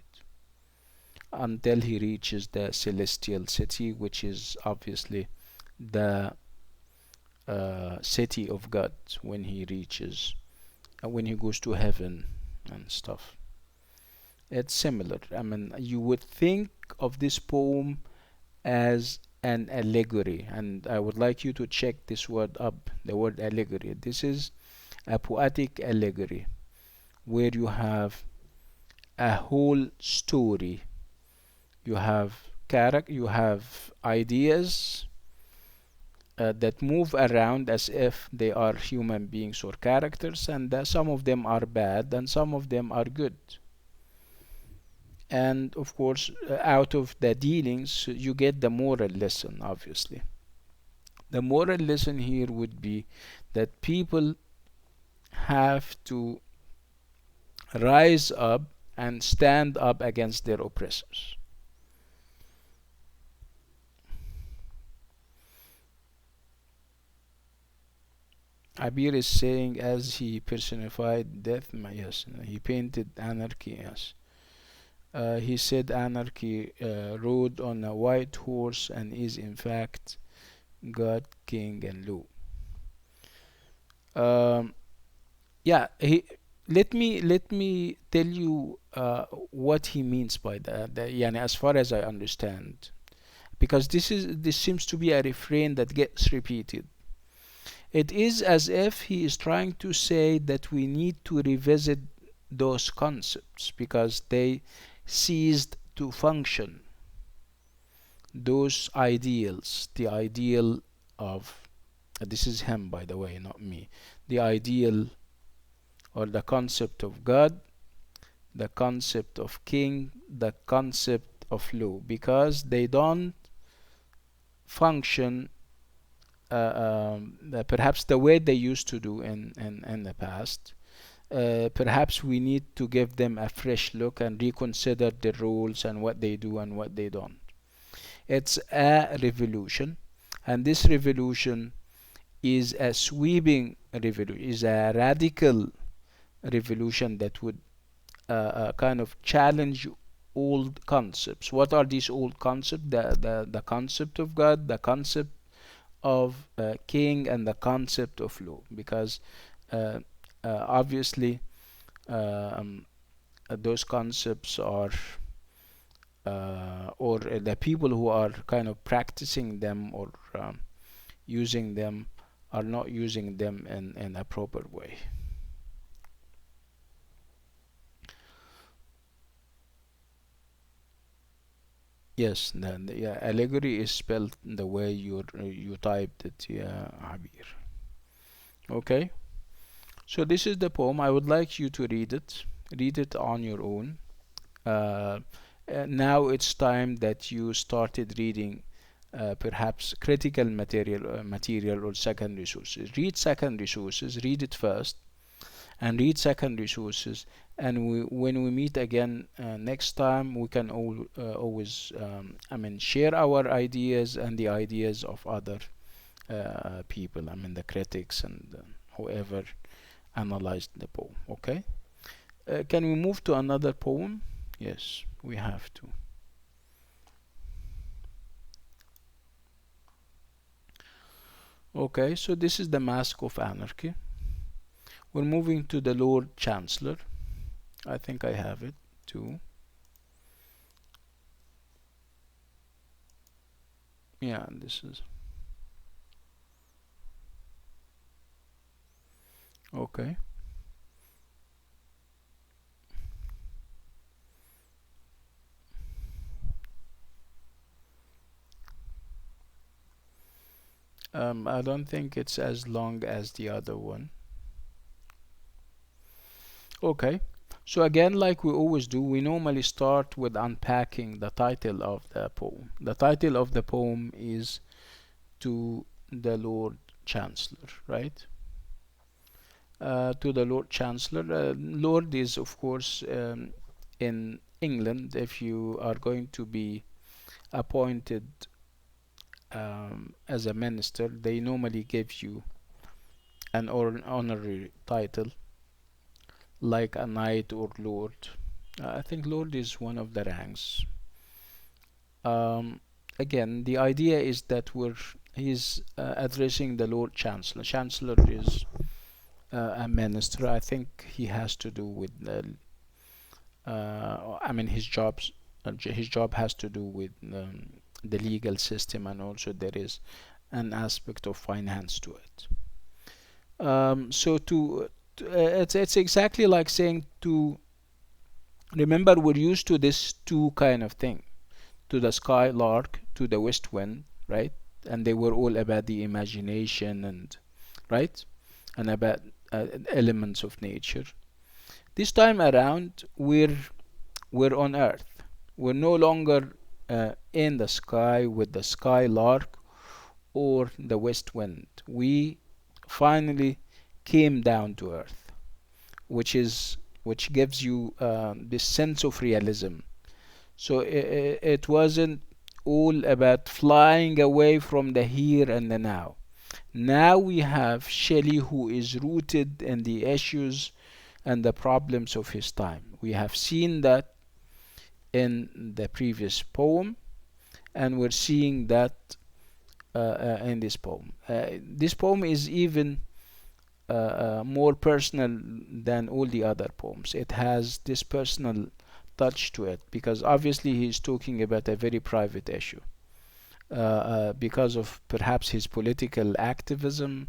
until he reaches the celestial city, which is obviously the city of God when he reaches, when he goes to heaven and stuff. It's similar. I mean, you would think of this poem as an allegory, and I would like you to check this word up, the word allegory. This is a poetic allegory where you have a whole story. You have you have ideas that move around as if they are human beings or characters, and some of them are bad and some of them are good. And of course, out of the dealings, you get the moral lesson, obviously. The moral lesson here would be that people have to rise up and stand up against their oppressors. Abir is saying, as he personified death, yes, he painted anarchy, yes. He said anarchy rode on a white horse and is in fact God, King, and Law. Um, yeah, let me tell you what he means by that. Yani, as far as I understand, because this seems to be a refrain that gets repeated. It is as if he is trying to say that we need to revisit those concepts because they ceased to function. Those ideals, the ideal of, this is him by the way, not me, the ideal or the concept of God, the concept of king, the concept of law, because they don't function perhaps the way they used to do in the past. Perhaps we need to give them a fresh look and reconsider the rules and what they do and what they don't. It's a revolution, and this revolution is a sweeping revolution, is a radical revolution that would kind of challenge old concepts. What are these old concepts? The concept of God, the concept of king, and the concept of law. Because uh, obviously um, those concepts are or the people who are kind of practicing them or using them are not using them in a proper way. Yes, yeah, allegory is spelled the way you typed it, yeah, Habir. Okay, so this is the poem. I would like you to read it. Read it on your own. Uh, Now it's time that you started reading perhaps critical material or secondary sources. Read secondary sources. Read it first, and read secondary sources. And when we meet again next time, we can always, I mean, share our ideas and the ideas of other people. I mean, the critics and whoever analyzed the poem. Okay. Can we move to another poem? Yes, we have to. Okay, so this is the Mask of Anarchy. We're moving to the Lord Chancellor. I think I have it too. Yeah, this is okay. I don't think it's as long as the other one. Okay. So again, like we always do, we normally start with unpacking the title of the poem. The title of the poem is To the Lord Chancellor, right? To the Lord Chancellor. Lord is, of course, in England, if you are going to be appointed as a minister, they normally give you an honorary title like a knight or lord. I think lord is one of the ranks. Um, Again, the idea is that he's addressing the Lord Chancellor. Chancellor is a minister. I think he has to do with I mean his job has to do with the legal system, and also there is an aspect of finance to it. So it's exactly like saying to remember we're used to this two kind of thing, to the skylark, to the west wind, right? And they were all about the imagination and right, and about elements of nature. This time around, we're on Earth. We're no longer in the sky with the skylark or the west wind. We finally came down to Earth, which gives you this sense of realism. So it wasn't all about flying away from the here and the now. Now we have Shelley, who is rooted in the issues and the problems of his time. We have seen that in the previous poem, and we're seeing that in this poem. This poem is even more personal than all the other poems. It has this personal touch to it because obviously he's talking about a very private issue. Because of perhaps his political activism,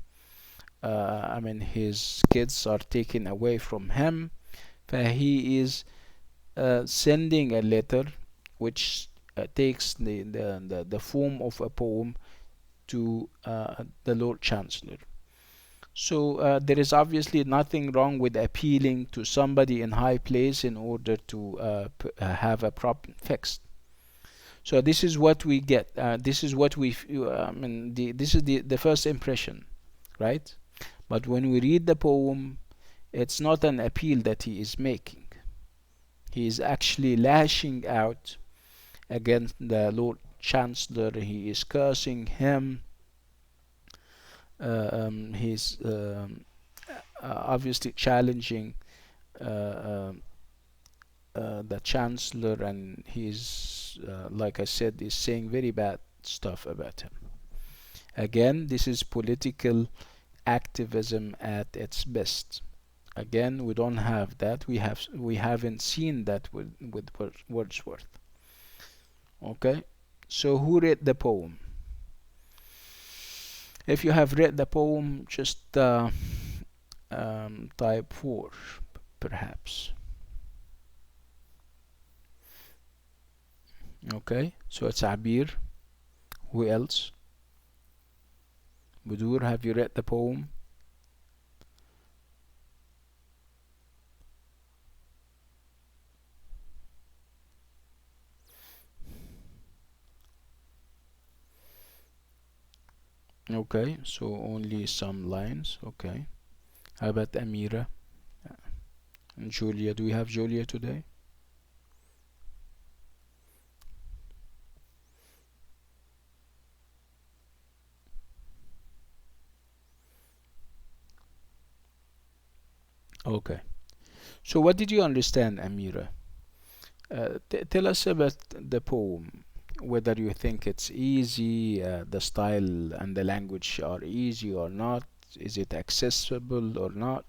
I mean, his kids are taken away from him. He is sending a letter which takes the form of a poem to the Lord Chancellor. So there is obviously nothing wrong with appealing to somebody in high place in order to have a problem fixed. So this is what we get. This is what I mean, this is the first impression, right? But when we read the poem, it's not an appeal that he is making. He is actually lashing out against the Lord Chancellor. He is cursing him. He's obviously challenging uh, um, the Chancellor, and he's, like I said, is saying very bad stuff about him. Again, this is political activism at its best. Again, we don't have that. We haven't seen that with Wordsworth. Okay, so who read the poem? If you have read the poem, just type 4, perhaps. Okay, so it's Abir. Who else? Budur, have you read the poem? Okay, so only some lines. Okay. How about Amira and Julia? Do we have Julia today? Okay. So what did you understand, Amira? Tell us about the poem. Whether you think it's easy, the style and the language are easy or not. Is it accessible or not?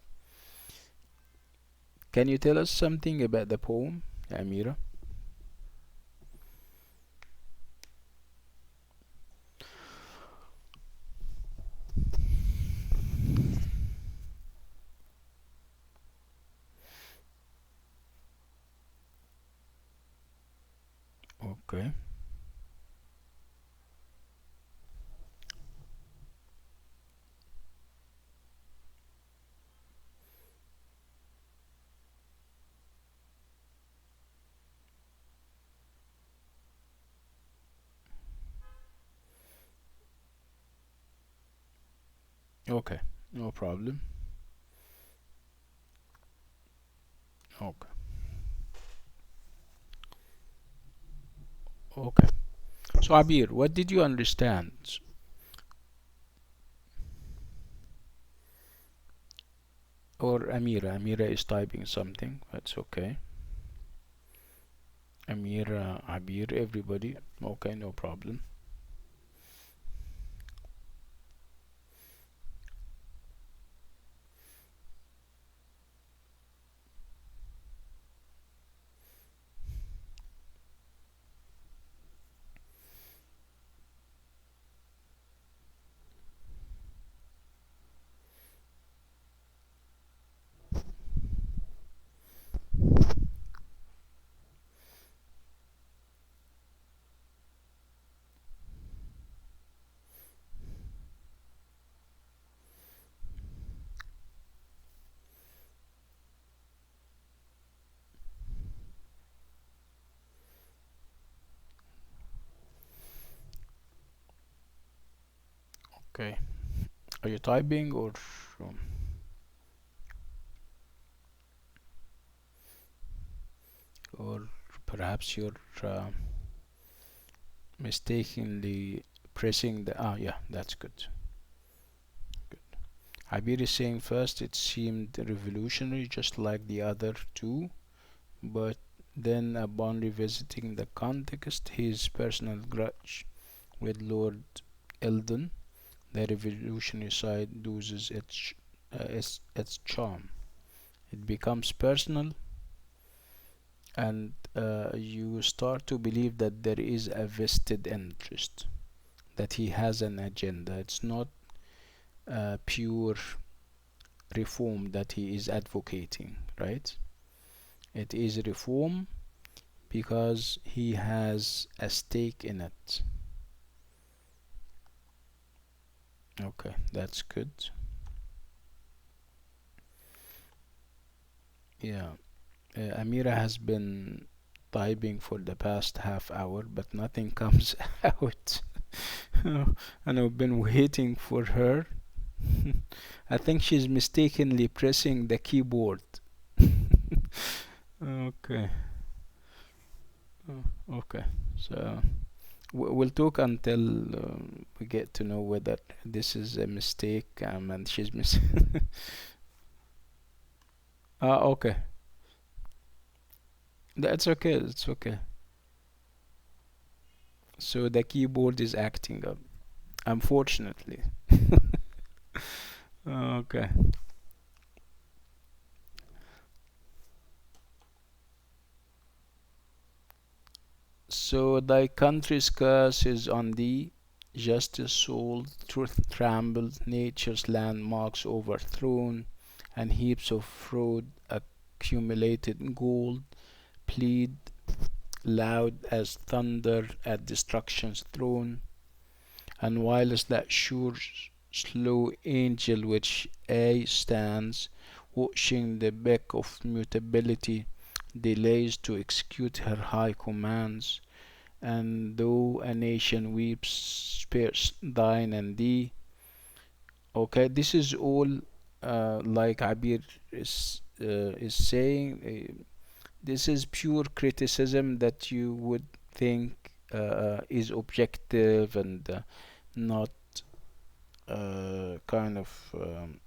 Can you tell us something about the poem, Amira? Okay. Okay, no problem. Okay, okay. So Abir, what did you understand? Or Amira? Amira is typing something. That's okay. Amira, Abir, everybody. Okay, no problem. Okay. Are you typing um, or perhaps you're uh, mistakenly pressing the yeah, that's good. Good. Abir is saying first it seemed revolutionary just like the other two, but then upon revisiting the context, his personal grudge with Lord Eldon, the revolutionary side loses its charm. It becomes personal, and you start to believe that there is a vested interest, that he has an agenda. It's not pure reform that he is advocating, right? It is reform because he has a stake in it. Okay, that's good. Yeah, Amira has been typing for the past half hour, but nothing comes out. And I've been waiting for her. I think she's mistakenly pressing the keyboard. Okay, okay. So we'll talk until we get to know whether this is a mistake and she's miss. Ah, okay. That's okay. It's okay. So the keyboard is acting up, unfortunately. Okay. So thy country's curse is on thee, justice sold, truth trampled, nature's landmarks overthrown, and heaps of fraud accumulated gold plead loud as thunder at destruction's throne. And whilst that sure slow angel which aye stands, watching the beck of mutability, delays to execute her high commands, and though a nation weeps, spares thine and thee. Okay, this is all like Abir is saying. This is pure criticism that you would think is objective and not kind of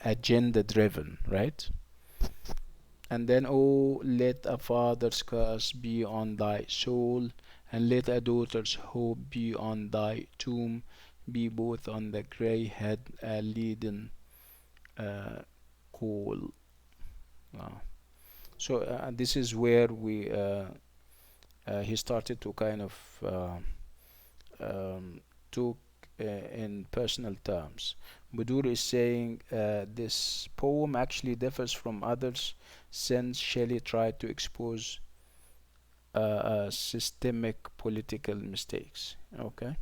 agenda driven, right? And then, oh, let a father's curse be on thy soul, and let a daughter's hope be on thy tomb, be both on the grey head a leaden uh, coal. Uh, so this is where we he started to kind of talk in personal terms. Budur is saying this poem actually differs from others since Shelley tried to expose systemic political mistakes. Okay,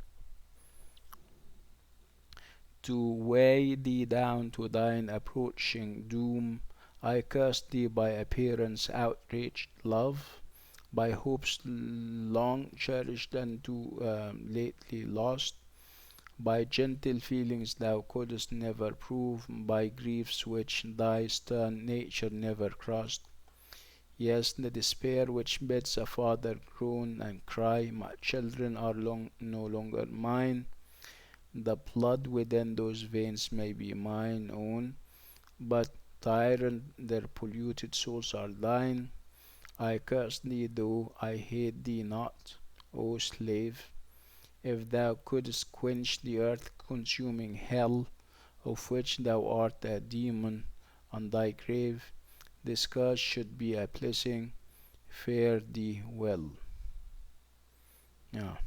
to weigh thee down to thine approaching doom, I curse thee by appearance, outraged love, by hopes long cherished and too lately lost, By gentle feelings thou couldst never prove, by griefs which thy stern nature never crossed. Yes, the despair which bids a father groan and cry, my children are no longer mine. The blood within those veins may be mine own, but tyrant, their polluted souls are thine. I curse thee, though I hate thee not, O slave. If thou couldst quench the earth-consuming hell, of which thou art a demon, on thy grave, this curse should be a blessing. Fare thee well. Yeah.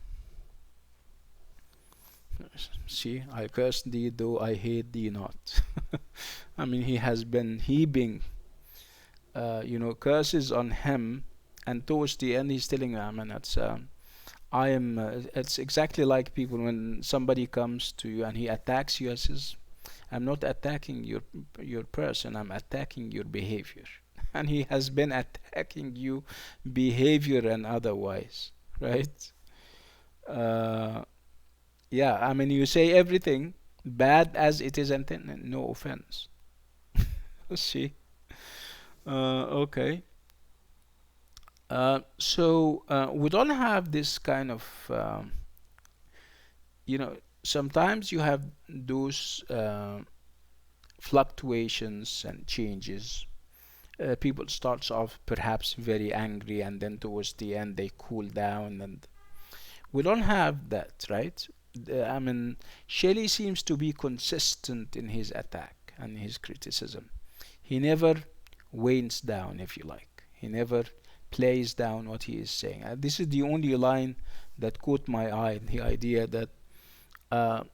See, I curse thee, though I hate thee not. I mean, he has been heaping, curses on him, and towards the end, he's telling them, and I am. It's exactly like people when somebody comes to you and he attacks you. He says, "I'm not attacking your person. I'm attacking your behavior." And he has been attacking you, behavior and otherwise, right? Uh, yeah, I mean, you say everything bad as it is intended. No offense. See? Okay. So we don't have this kind of, you know, sometimes you have those fluctuations and changes. People starts off perhaps very angry, and then towards the end they cool down, and we don't have that, right? I mean, Shelley seems to be consistent in his attack and his criticism. He never wanes down, if you like. He never plays down what he is saying. This is the only line that caught my eye, the idea that uh,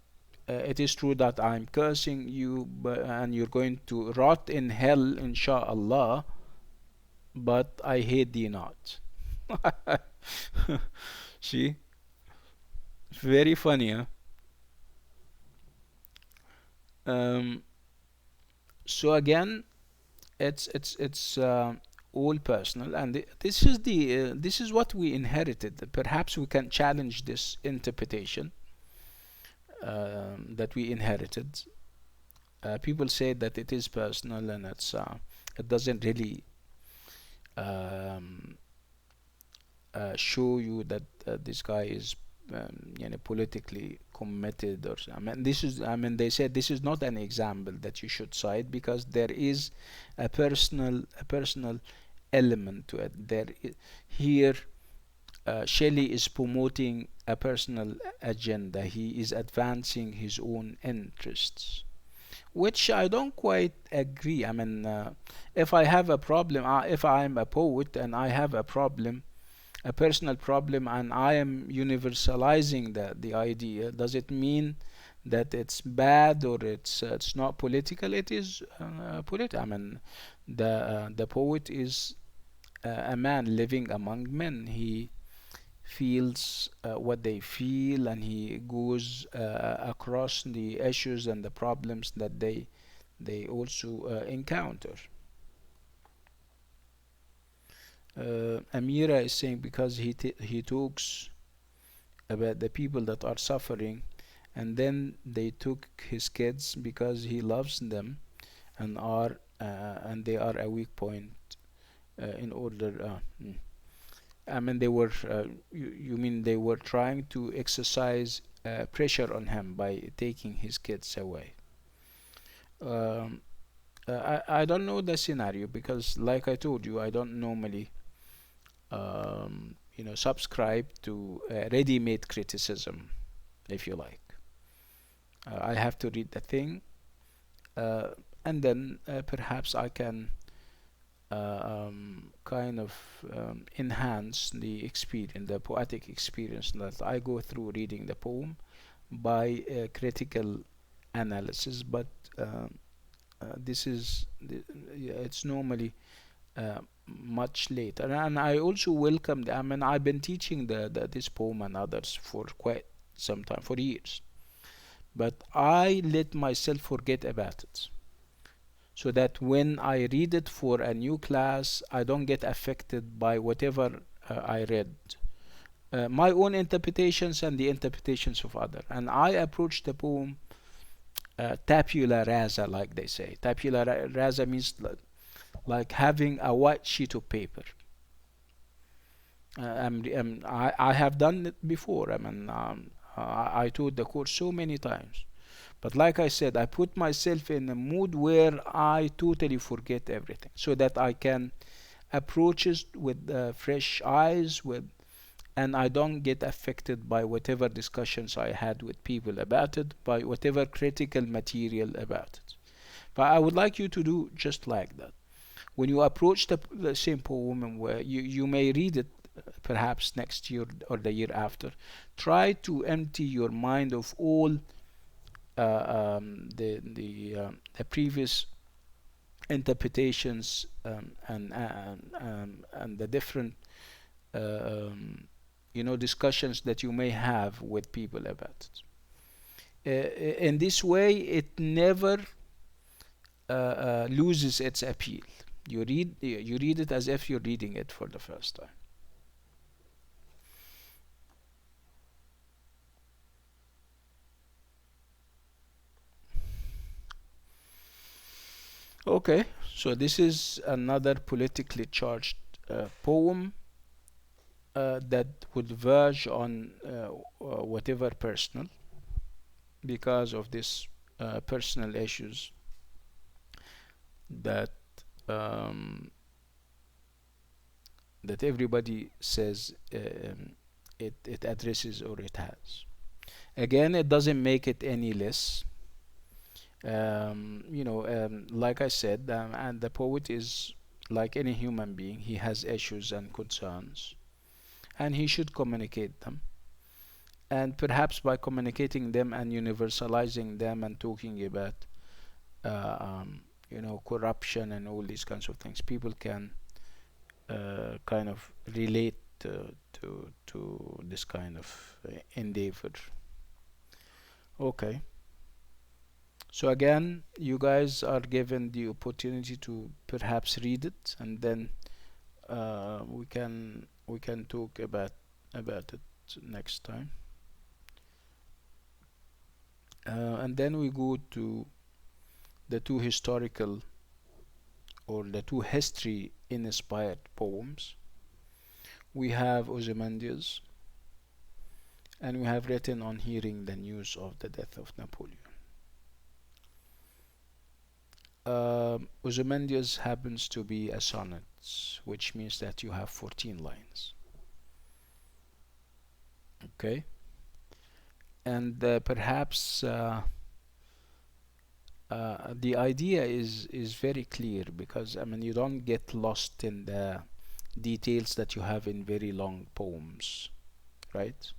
it is true that I'm cursing you, and you're going to rot in hell, inshallah, but I hate thee not. See? Very funny, huh? Um, so again, it's all personal, and this is what we inherited. Perhaps we can challenge this interpretation that we inherited. People say that it is personal, and it doesn't really um, show you that this guy is politically committed or I mean this is I mean they said this is not an example that you should cite because there is a personal element to it. Here Shelley is promoting a personal agenda. He is advancing his own interests, which I don't quite agree. I mean, if I have a problem, if I am a poet and I have a problem, a personal problem, and I am universalizing the idea, does it mean that it's bad or it's not political? It is political. I mean, the poet is a man living among men. He feels what they feel, and he goes across the issues and the problems that they also encounter. Amira is saying because he talks about the people that are suffering, and then they took his kids because he loves them, and they are a weak point in order. I mean, you mean they were trying to exercise pressure on him by taking his kids away. Um, I don't know the scenario because, like I told you, I don't normally subscribe to ready-made criticism, if you like. I have to read the thing, uh, and then perhaps I can kind of enhance the experience, the poetic experience that I go through reading the poem by critical analysis. But this is yeah, it's normally much later, and I also welcome. I mean, I've been teaching this poem and others for quite some time, for years, but I let myself forget about it, so that when I read it for a new class, I don't get affected by whatever I read my own interpretations and the interpretations of other. And I approach the poem tabula rasa, like they say. Tabula rasa means like having a white sheet of paper. I have done it before. I taught the course so many times. But like I said, I put myself in a mood where I totally forget everything, so that I can approach it with fresh eyes, and I don't get affected by whatever discussions I had with people about it, by whatever critical material about it. But I would like you to do just like that. When you approach the same poem, where you may read it perhaps next year or the year after, try to empty your mind of all the previous interpretations, and the different uh, um, discussions that you may have with people about it. In this way, it never loses its appeal. You read it as if you're reading it for the first time. Okay, so this is another politically charged poem that would verge on whatever personal, because of this personal issues that um, that everybody says it addresses or it has. Again, it doesn't make it any less. Like I said, and the poet is like any human being. He has issues and concerns, and he should communicate them. And perhaps by communicating them and universalizing them and talking about, corruption and all these kinds of things, people can kind of relate to this kind of endeavor. Okay. So again, you guys are given the opportunity to perhaps read it, and then we can talk about it next time. And then we go to the two historical, or the two history inspired poems. We have Ozymandias, and we have written on hearing the news of the death of Napoleon. Ozymandias happens to be a sonnet, which means that you have 14 lines. Okay, and perhaps the idea is very clear, because you don't get lost in the details that you have in very long poems, right?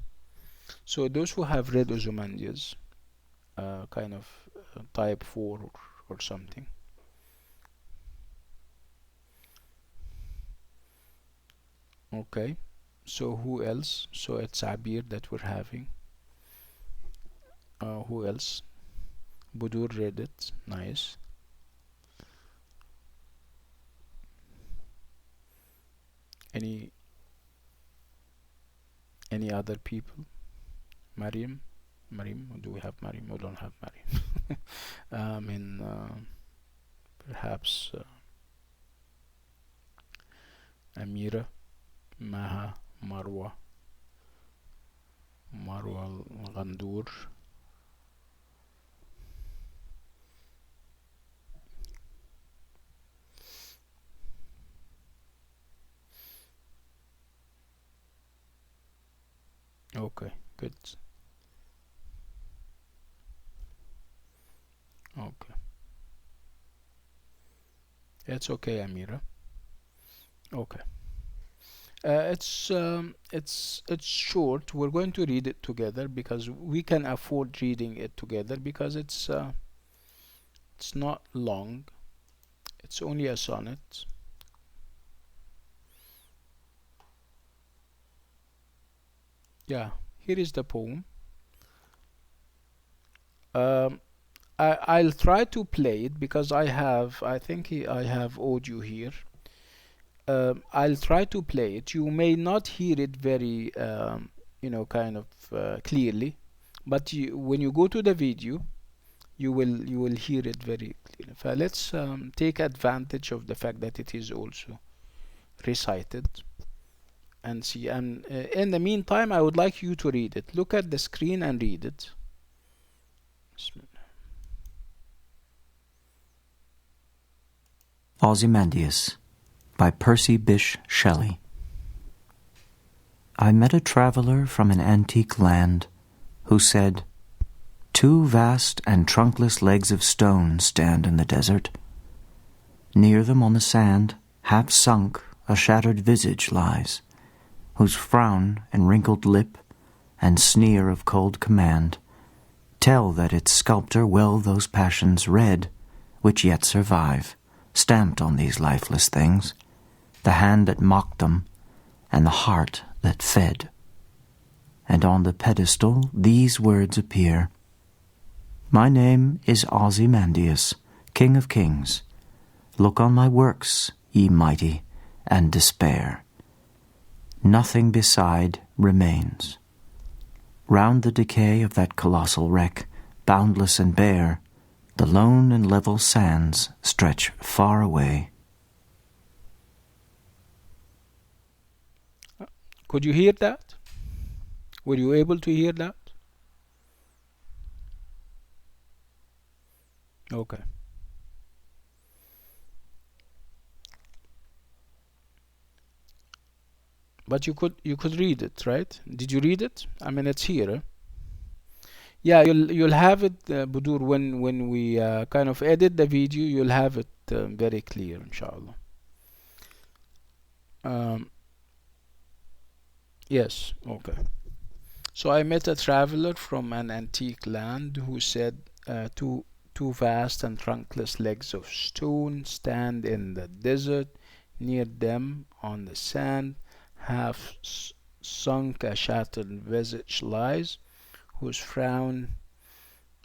So those who have read Ozymandias, kind of type 4 or something. Okay, so who else? So it's Abir that we're having. Who else? Budur read it. Nice. Any other people? Mariam? Mariam? Do we have Mariam? We don't have Mariam. Perhaps Amira, Maha, Marwa, Marwa Al-Ghandur. Okay, good. Okay, it's okay, Amira. Okay. It's short. We're going to read it together because we can afford reading it together, because it's not long. It's only a sonnet. Yeah, here is the poem. Um, I'll try to play it because I think I have audio here. I'll try to play it. You may not hear it very kind of clearly, but when you go to the video, you will hear it very clearly. Let's take advantage of the fact that it is also recited and see. And in the meantime, I would like you to read it. Look at the screen and read it. Ozymandias by Percy Bysshe Shelley. I met a traveller from an antique land who said, "Two vast and trunkless legs of stone stand in the desert. Near them on the sand, half sunk, a shattered visage lies, whose frown and wrinkled lip and sneer of cold command tell that its sculptor well those passions read which yet survive, stamped on these lifeless things, the hand that mocked them, and the heart that fed. And on the pedestal these words appear, My name is Ozymandias, King of Kings. Look on my works, ye mighty, and despair. Nothing beside remains. Round the decay of that colossal wreck, boundless and bare, the lone and level sands stretch far away." Could you hear that? Were you able to hear that? Okay. But you could read it, right? Did you read it? I mean, it's here. Yeah, you'll have it, Budur, when we kind of edit the video. You'll have it very clear, inshallah. Um, yes. Okay. So I met a traveler from an antique land who said, two vast and trunkless legs of stone stand in the desert. Near them, on the sand, half sunk, a shattered visage lies, whose frown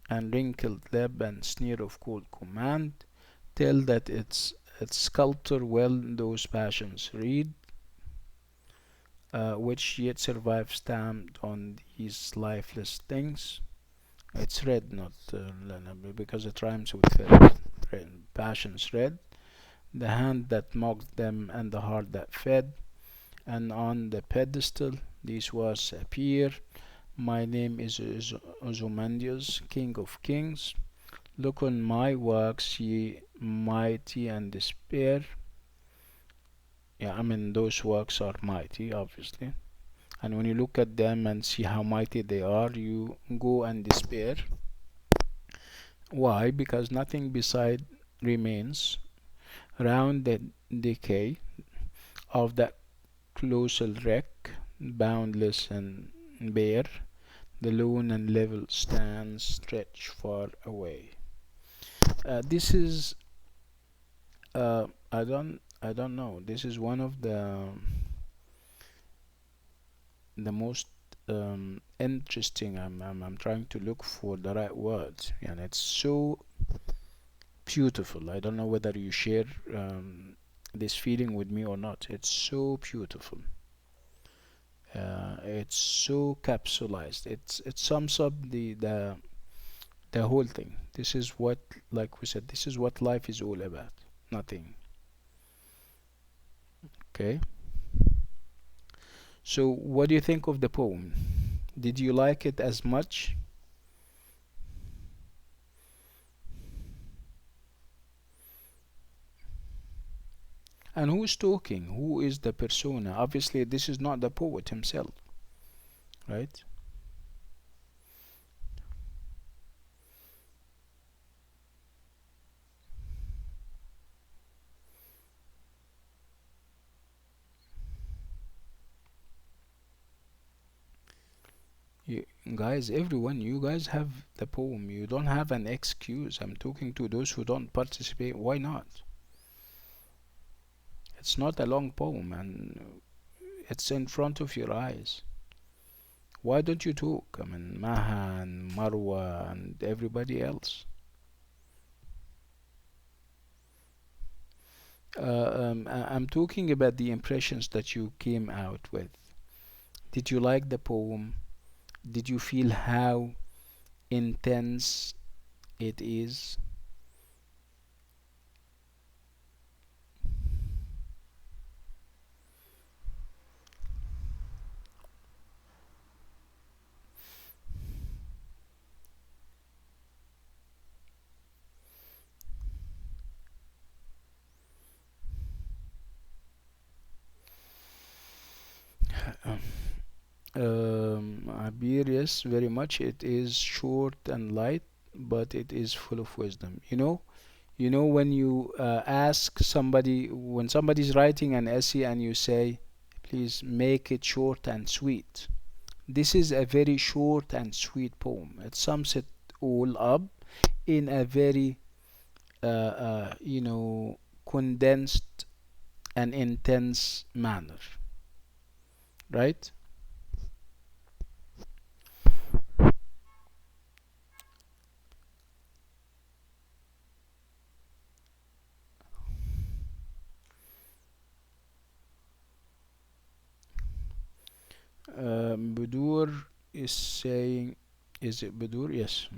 and wrinkled lip and sneer of cold command tell that its sculptor well those passions read, which yet survive, stamped on these lifeless things. It's red, not because it rhymes with passions red. The hand that mocked them and the heart that fed, and on the pedestal these words appear, My name is Ozymandias, King of Kings. Look on my works, ye mighty, and despair. Yeah, I mean, those works are mighty, obviously. And when you look at them and see how mighty they are, you go and despair. Why? Because nothing beside remains. Round the decay of that colossal wreck, boundless and bare, the lone and level stands stretched far away. This is I don't know. This is one of the most interesting. I'm trying to look for the right words, and it's so beautiful. I don't know whether you share this feeling with me or not. It's so beautiful. It's so capsulized. It sums up the whole thing. This is what, like we said, this is what life is all about. Nothing. Okay. So, what do you think of the poem? Did you like it as much? And who's talking? Who is the persona? Obviously, this is not the poet himself, right? You guys, everyone, you guys have the poem. You don't have an excuse. I'm talking to those who don't participate. Why not? It's not a long poem and it's in front of your eyes. Why don't you talk? I mean, Maha and Marwa and everybody else. I'm talking about the impressions that you came out with. Did you like the poem? Did you feel how intense it is? Abir, yes, very much. It is short and light, but it is full of wisdom. When you ask somebody, when somebody's writing an essay and you say, please make it short and sweet. This is a very short and sweet poem. It sums it all up in a very, condensed and intense manner, right? Budur is saying, is it Budur? Yes.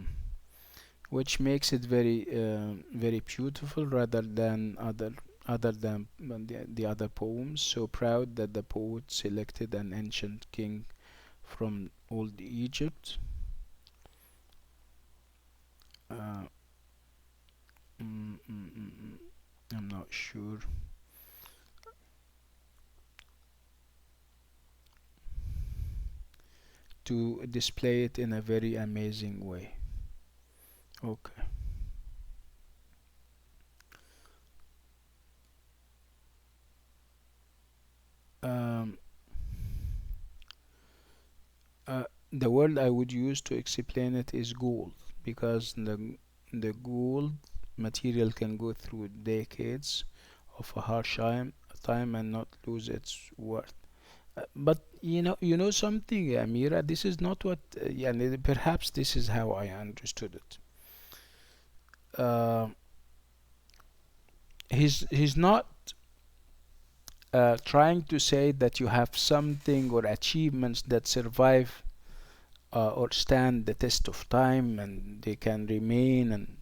Which makes it very beautiful rather than the other poems. So proud that the poet selected an ancient king from old Egypt. Uh, I'm not sure. To display it in a very amazing way. Okay. Um, the word I would use to explain it is gold, because the gold material can go through decades of a harsh time and not lose its worth. But you know something, Amira. This is not what. Yeah, perhaps this is how I understood it. Uh, he's not trying to say that you have something or achievements that survive or stand the test of time and they can remain. And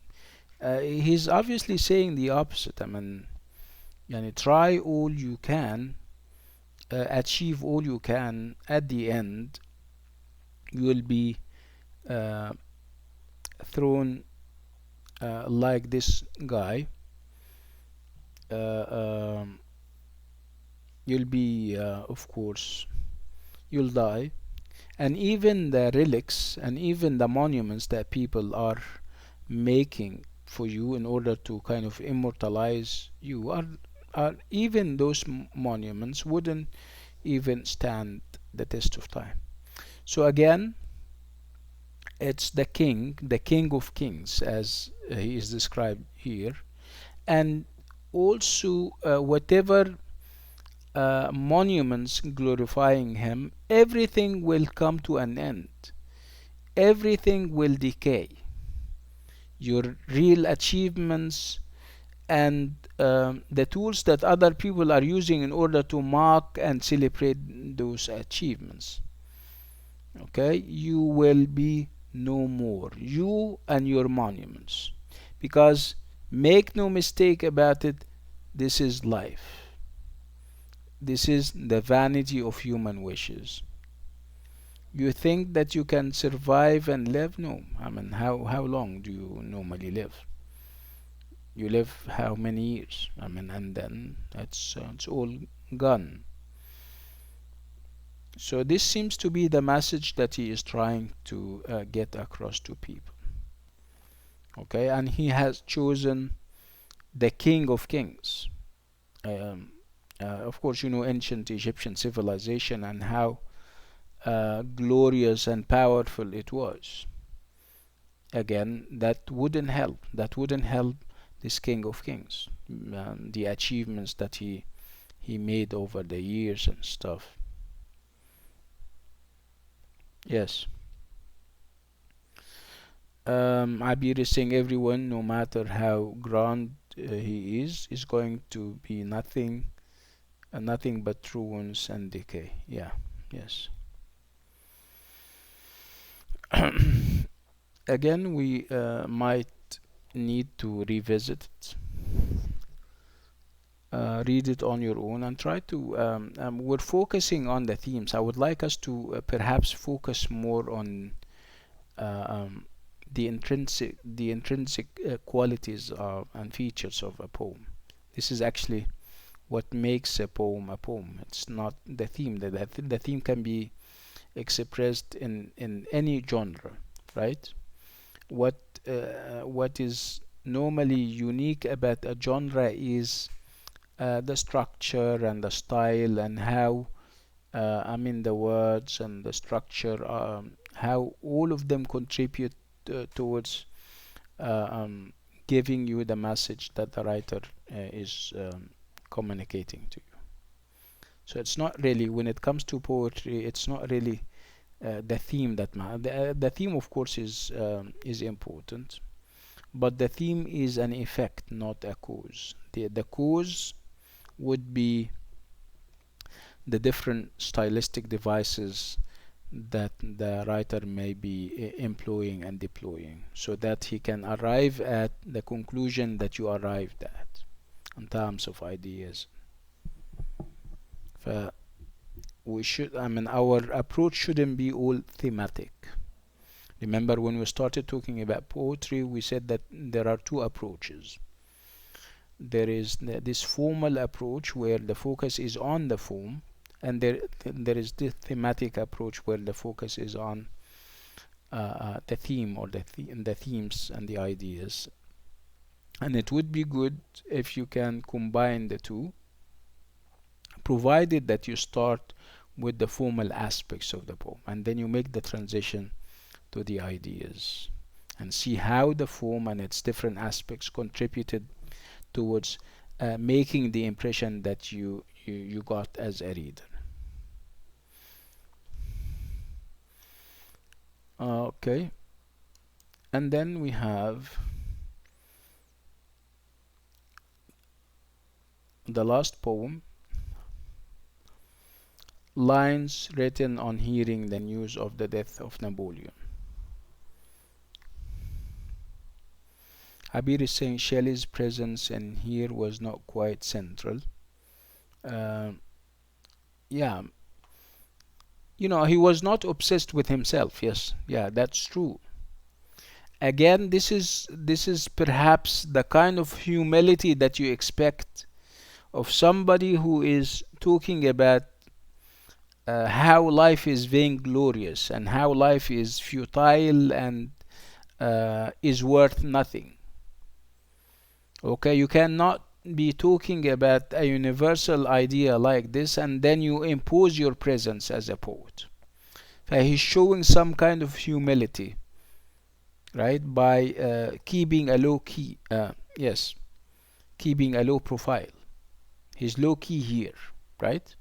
he's obviously saying the opposite. I mean, try all you can, achieve all you can. At the end, you will be uh, thrown like this guy. Uh, um, you'll be, of course, you'll die. And even the relics and even the monuments that people are making for you in order to kind of immortalize you are even those monuments wouldn't even stand the test of time. So again, it's the king of kings, as he is described here, and also whatever monuments glorifying him, everything will come to an end. Everything will decay. Your real achievements and the tools that other people are using in order to mark and celebrate those achievements. Okay, you will be no more. You and your monuments. Because make no mistake about it, this is life. This is the vanity of human wishes. You think that you can survive and live? No. I mean, how long do you normally live? You live how many years? I mean, and then it's all gone. So this seems to be the message that he is trying to get across to people. Okay, and he has chosen the king of kings. Um, of course, ancient Egyptian civilization and how glorious and powerful it was. Again, that wouldn't help. That wouldn't help this king of kings. The achievements that he made over the years and stuff. Yes. Abir is saying everyone, no matter how grand he is going to be nothing but ruins and decay. Yeah, yes. Again, we might need to revisit it, read it on your own, and try to we're focusing on the themes. I would like us to perhaps focus more on the intrinsic qualities and features of a poem. This is actually what makes a poem a poem. It's not the theme. The theme can be expressed in any genre, right? What is normally unique about a genre is the structure and the style, and how the words and the structure, how all of them contribute towards giving you the message that the writer is communicating to you. So it's not really, when it comes to poetry, it's not really the theme that the theme, of course, is important, but the theme is an effect, not a cause. The cause would be the different stylistic devices that the writer may be employing and deploying, so that he can arrive at the conclusion that you arrived at in terms of ideas. We should, our approach shouldn't be all thematic. Remember, when we started talking about poetry, we said that there are two approaches. There is this formal approach where the focus is on the form, and there is this thematic approach where the focus is on the theme, or the themes and the ideas. And it would be good if you can combine the two, provided that you start with the formal aspects of the poem, and then you make the transition to the ideas, and see how the form and its different aspects contributed towards making the impression that you got as a reader. Okay, and then we have the last poem, lines written on hearing the news of the death of Napoleon. Abir is saying Shelley's presence in here was not quite central. Yeah, he was not obsessed with himself. Yes, yeah, that's true. Again, this is perhaps the kind of humility that you expect of somebody who is talking about how life is vainglorious and how life is futile and is worth nothing. Okay, you cannot be talking about a universal idea like this and then you impose your presence as a poet. He's showing some kind of humility, right, by keeping a low key, keeping a low profile. He's low key here, right?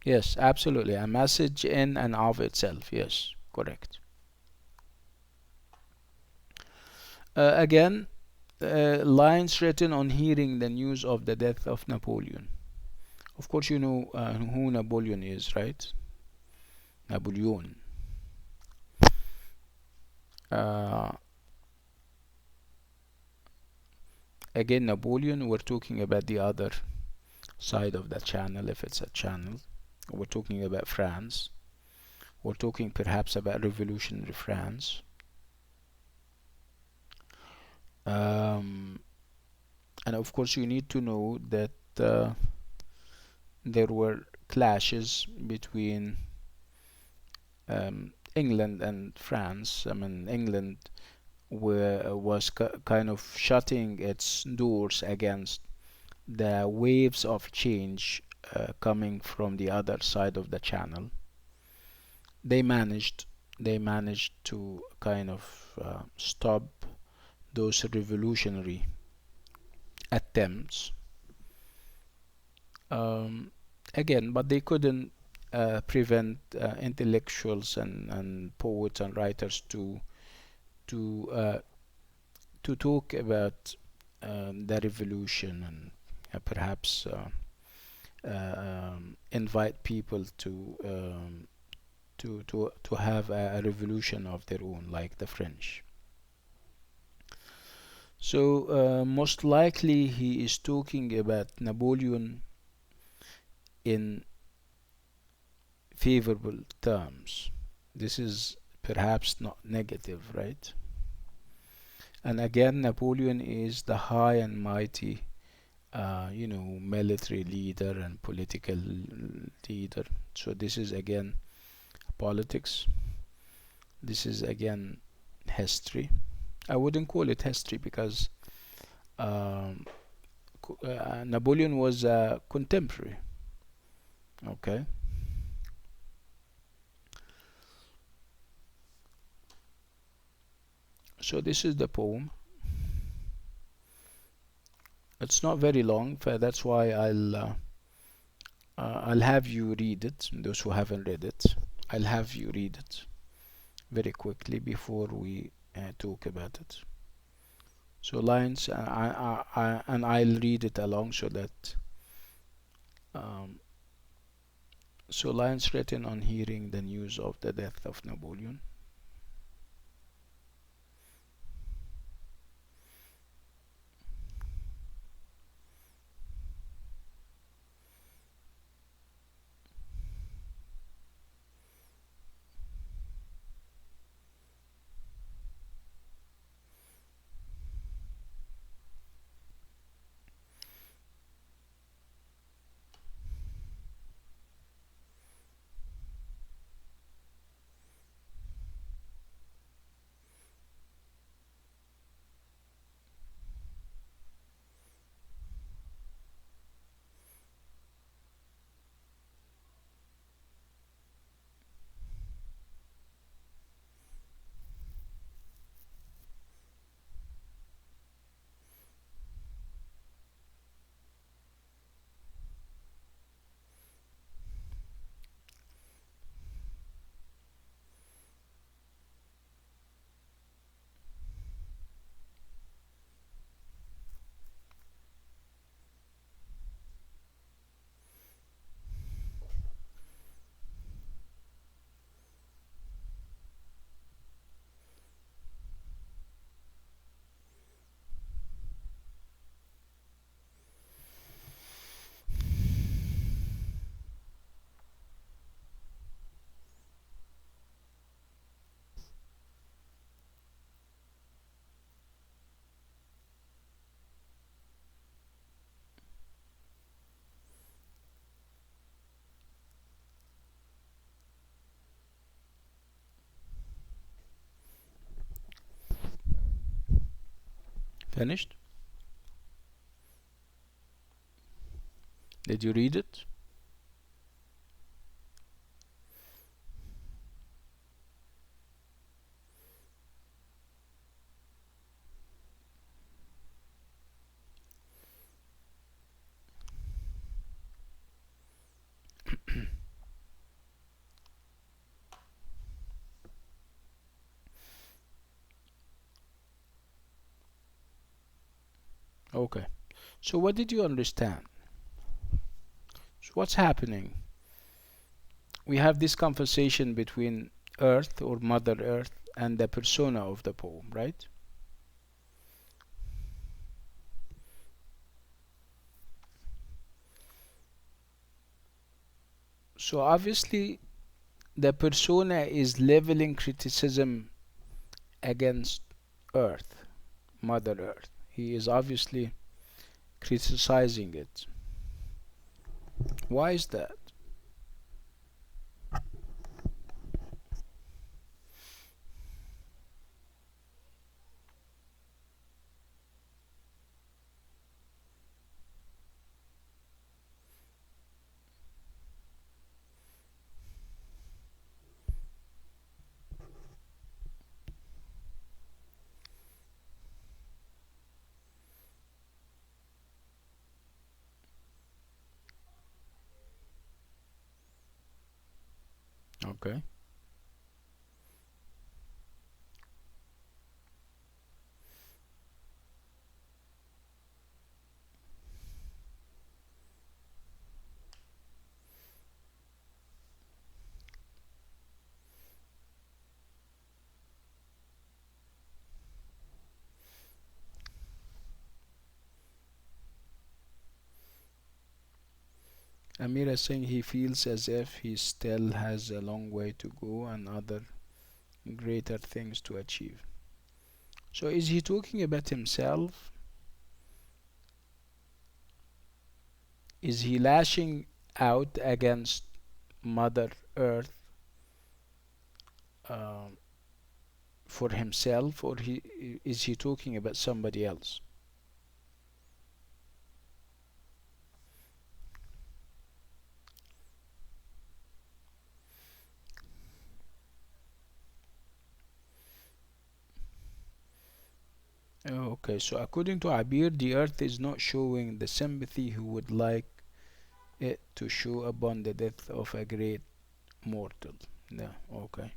Yes, absolutely. A message in and of itself. Yes, correct. Again, lines written on hearing the news of the death of Napoleon. Of course, you know who Napoleon is, right? Napoleon. Again, Napoleon, we're talking about the other side of the channel, if it's a channel. We're talking about France. We're talking perhaps about revolutionary France. And of course, you need to know that there were clashes between England and France. England was kind of shutting its doors against the waves of change coming from the other side of the channel. They managed to kind of stop those revolutionary attempts. Again, but they couldn't prevent intellectuals and poets and writers to talk about the revolution, and perhaps invite people to have a revolution of their own, like the French. So most likely he is talking about Napoleon in favorable terms. This is perhaps not negative, right? And again, Napoleon is the high and mighty, military leader and political leader. So this is again politics. This is again history. I wouldn't call it history because um, Napoleon was a contemporary. Okay. So this is the poem. It's not very long, that's why I'll have you read it. Those who haven't read it, I'll have you read it very quickly before we talk about it. So lines, and I'll read it along so that. So lines written on hearing the news of the death of Napoleon. Finished? Did you read it? Okay. So what did you understand? So what's happening? We have this conversation between Earth or Mother Earth and the persona of the poem, right? So obviously the persona is leveling criticism against Earth, Mother Earth. He is obviously criticizing it. Why is that? Okay. Amir is saying he feels as if he still has a long way to go and other greater things to achieve. So is he talking about himself? Is he lashing out against Mother Earth um, for himself, or is he talking about somebody else? Okay, so according to Abir, the earth is not showing the sympathy he would like it to show upon the death of a great mortal. Yeah, okay.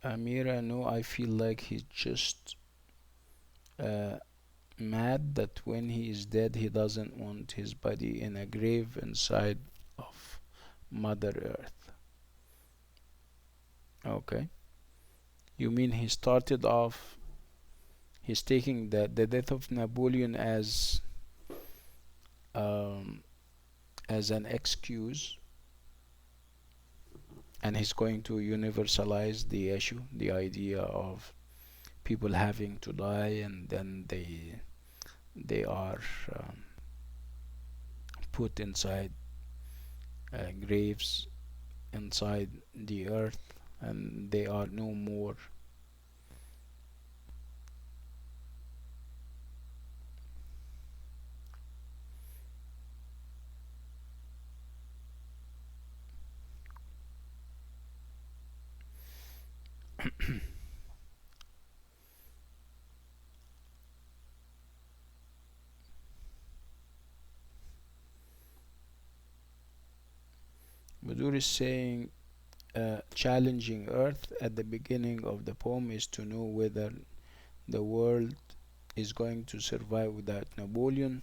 Amira, no, I feel like he's just uh, mad that when he is dead, he doesn't want his body in a grave inside of Mother Earth. Okay. You mean he started off, he's taking the death of Napoleon um, as an excuse, and he's going to universalize the issue, the idea of people having to die and then they are um, put inside graves inside the earth and they are no more. Budur is saying challenging earth at the beginning of the poem is to know whether the world is going to survive without Napoleon,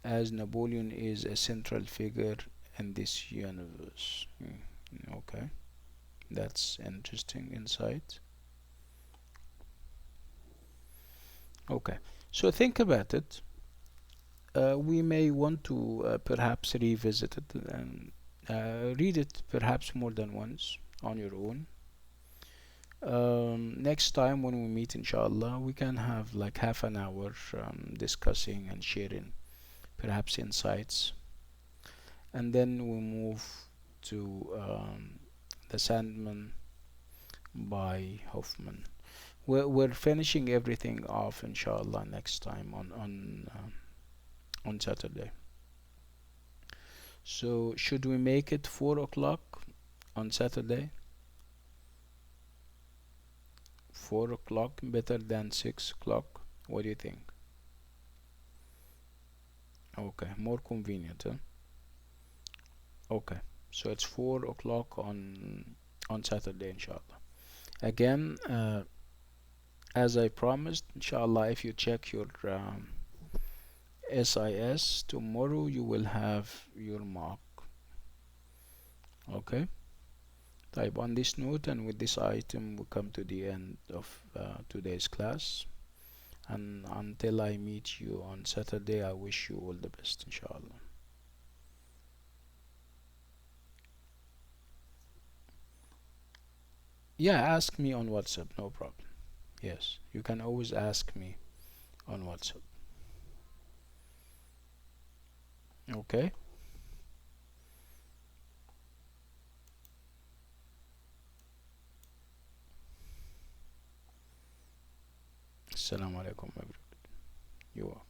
as Napoleon is a central figure in this universe. Okay, that's interesting insight. Okay, so think about it. We may want to perhaps revisit it and read it perhaps more than once on your own. Next time when we meet, inshallah, we can have like half an hour discussing and sharing perhaps insights, and then we move to The Sandman by Hoffman. We're finishing everything off, inshallah, next time on Saturday. So should we make it 4 o'clock on Saturday? 4 o'clock better than 6 o'clock. What do you think? Okay, more convenient, huh? Okay, so it's 4 o'clock on Saturday, inshallah. Again, as I promised, inshallah, if you check your SIS tomorrow, you will have your mark. Okay. Type on this note, and with this item, we come to the end of today's class. And until I meet you on Saturday, I wish you all the best, inshallah. Yeah, ask me on WhatsApp, no problem. Yes, you can always ask me on WhatsApp. Okay. Assalamu alaikum, everybody. You are.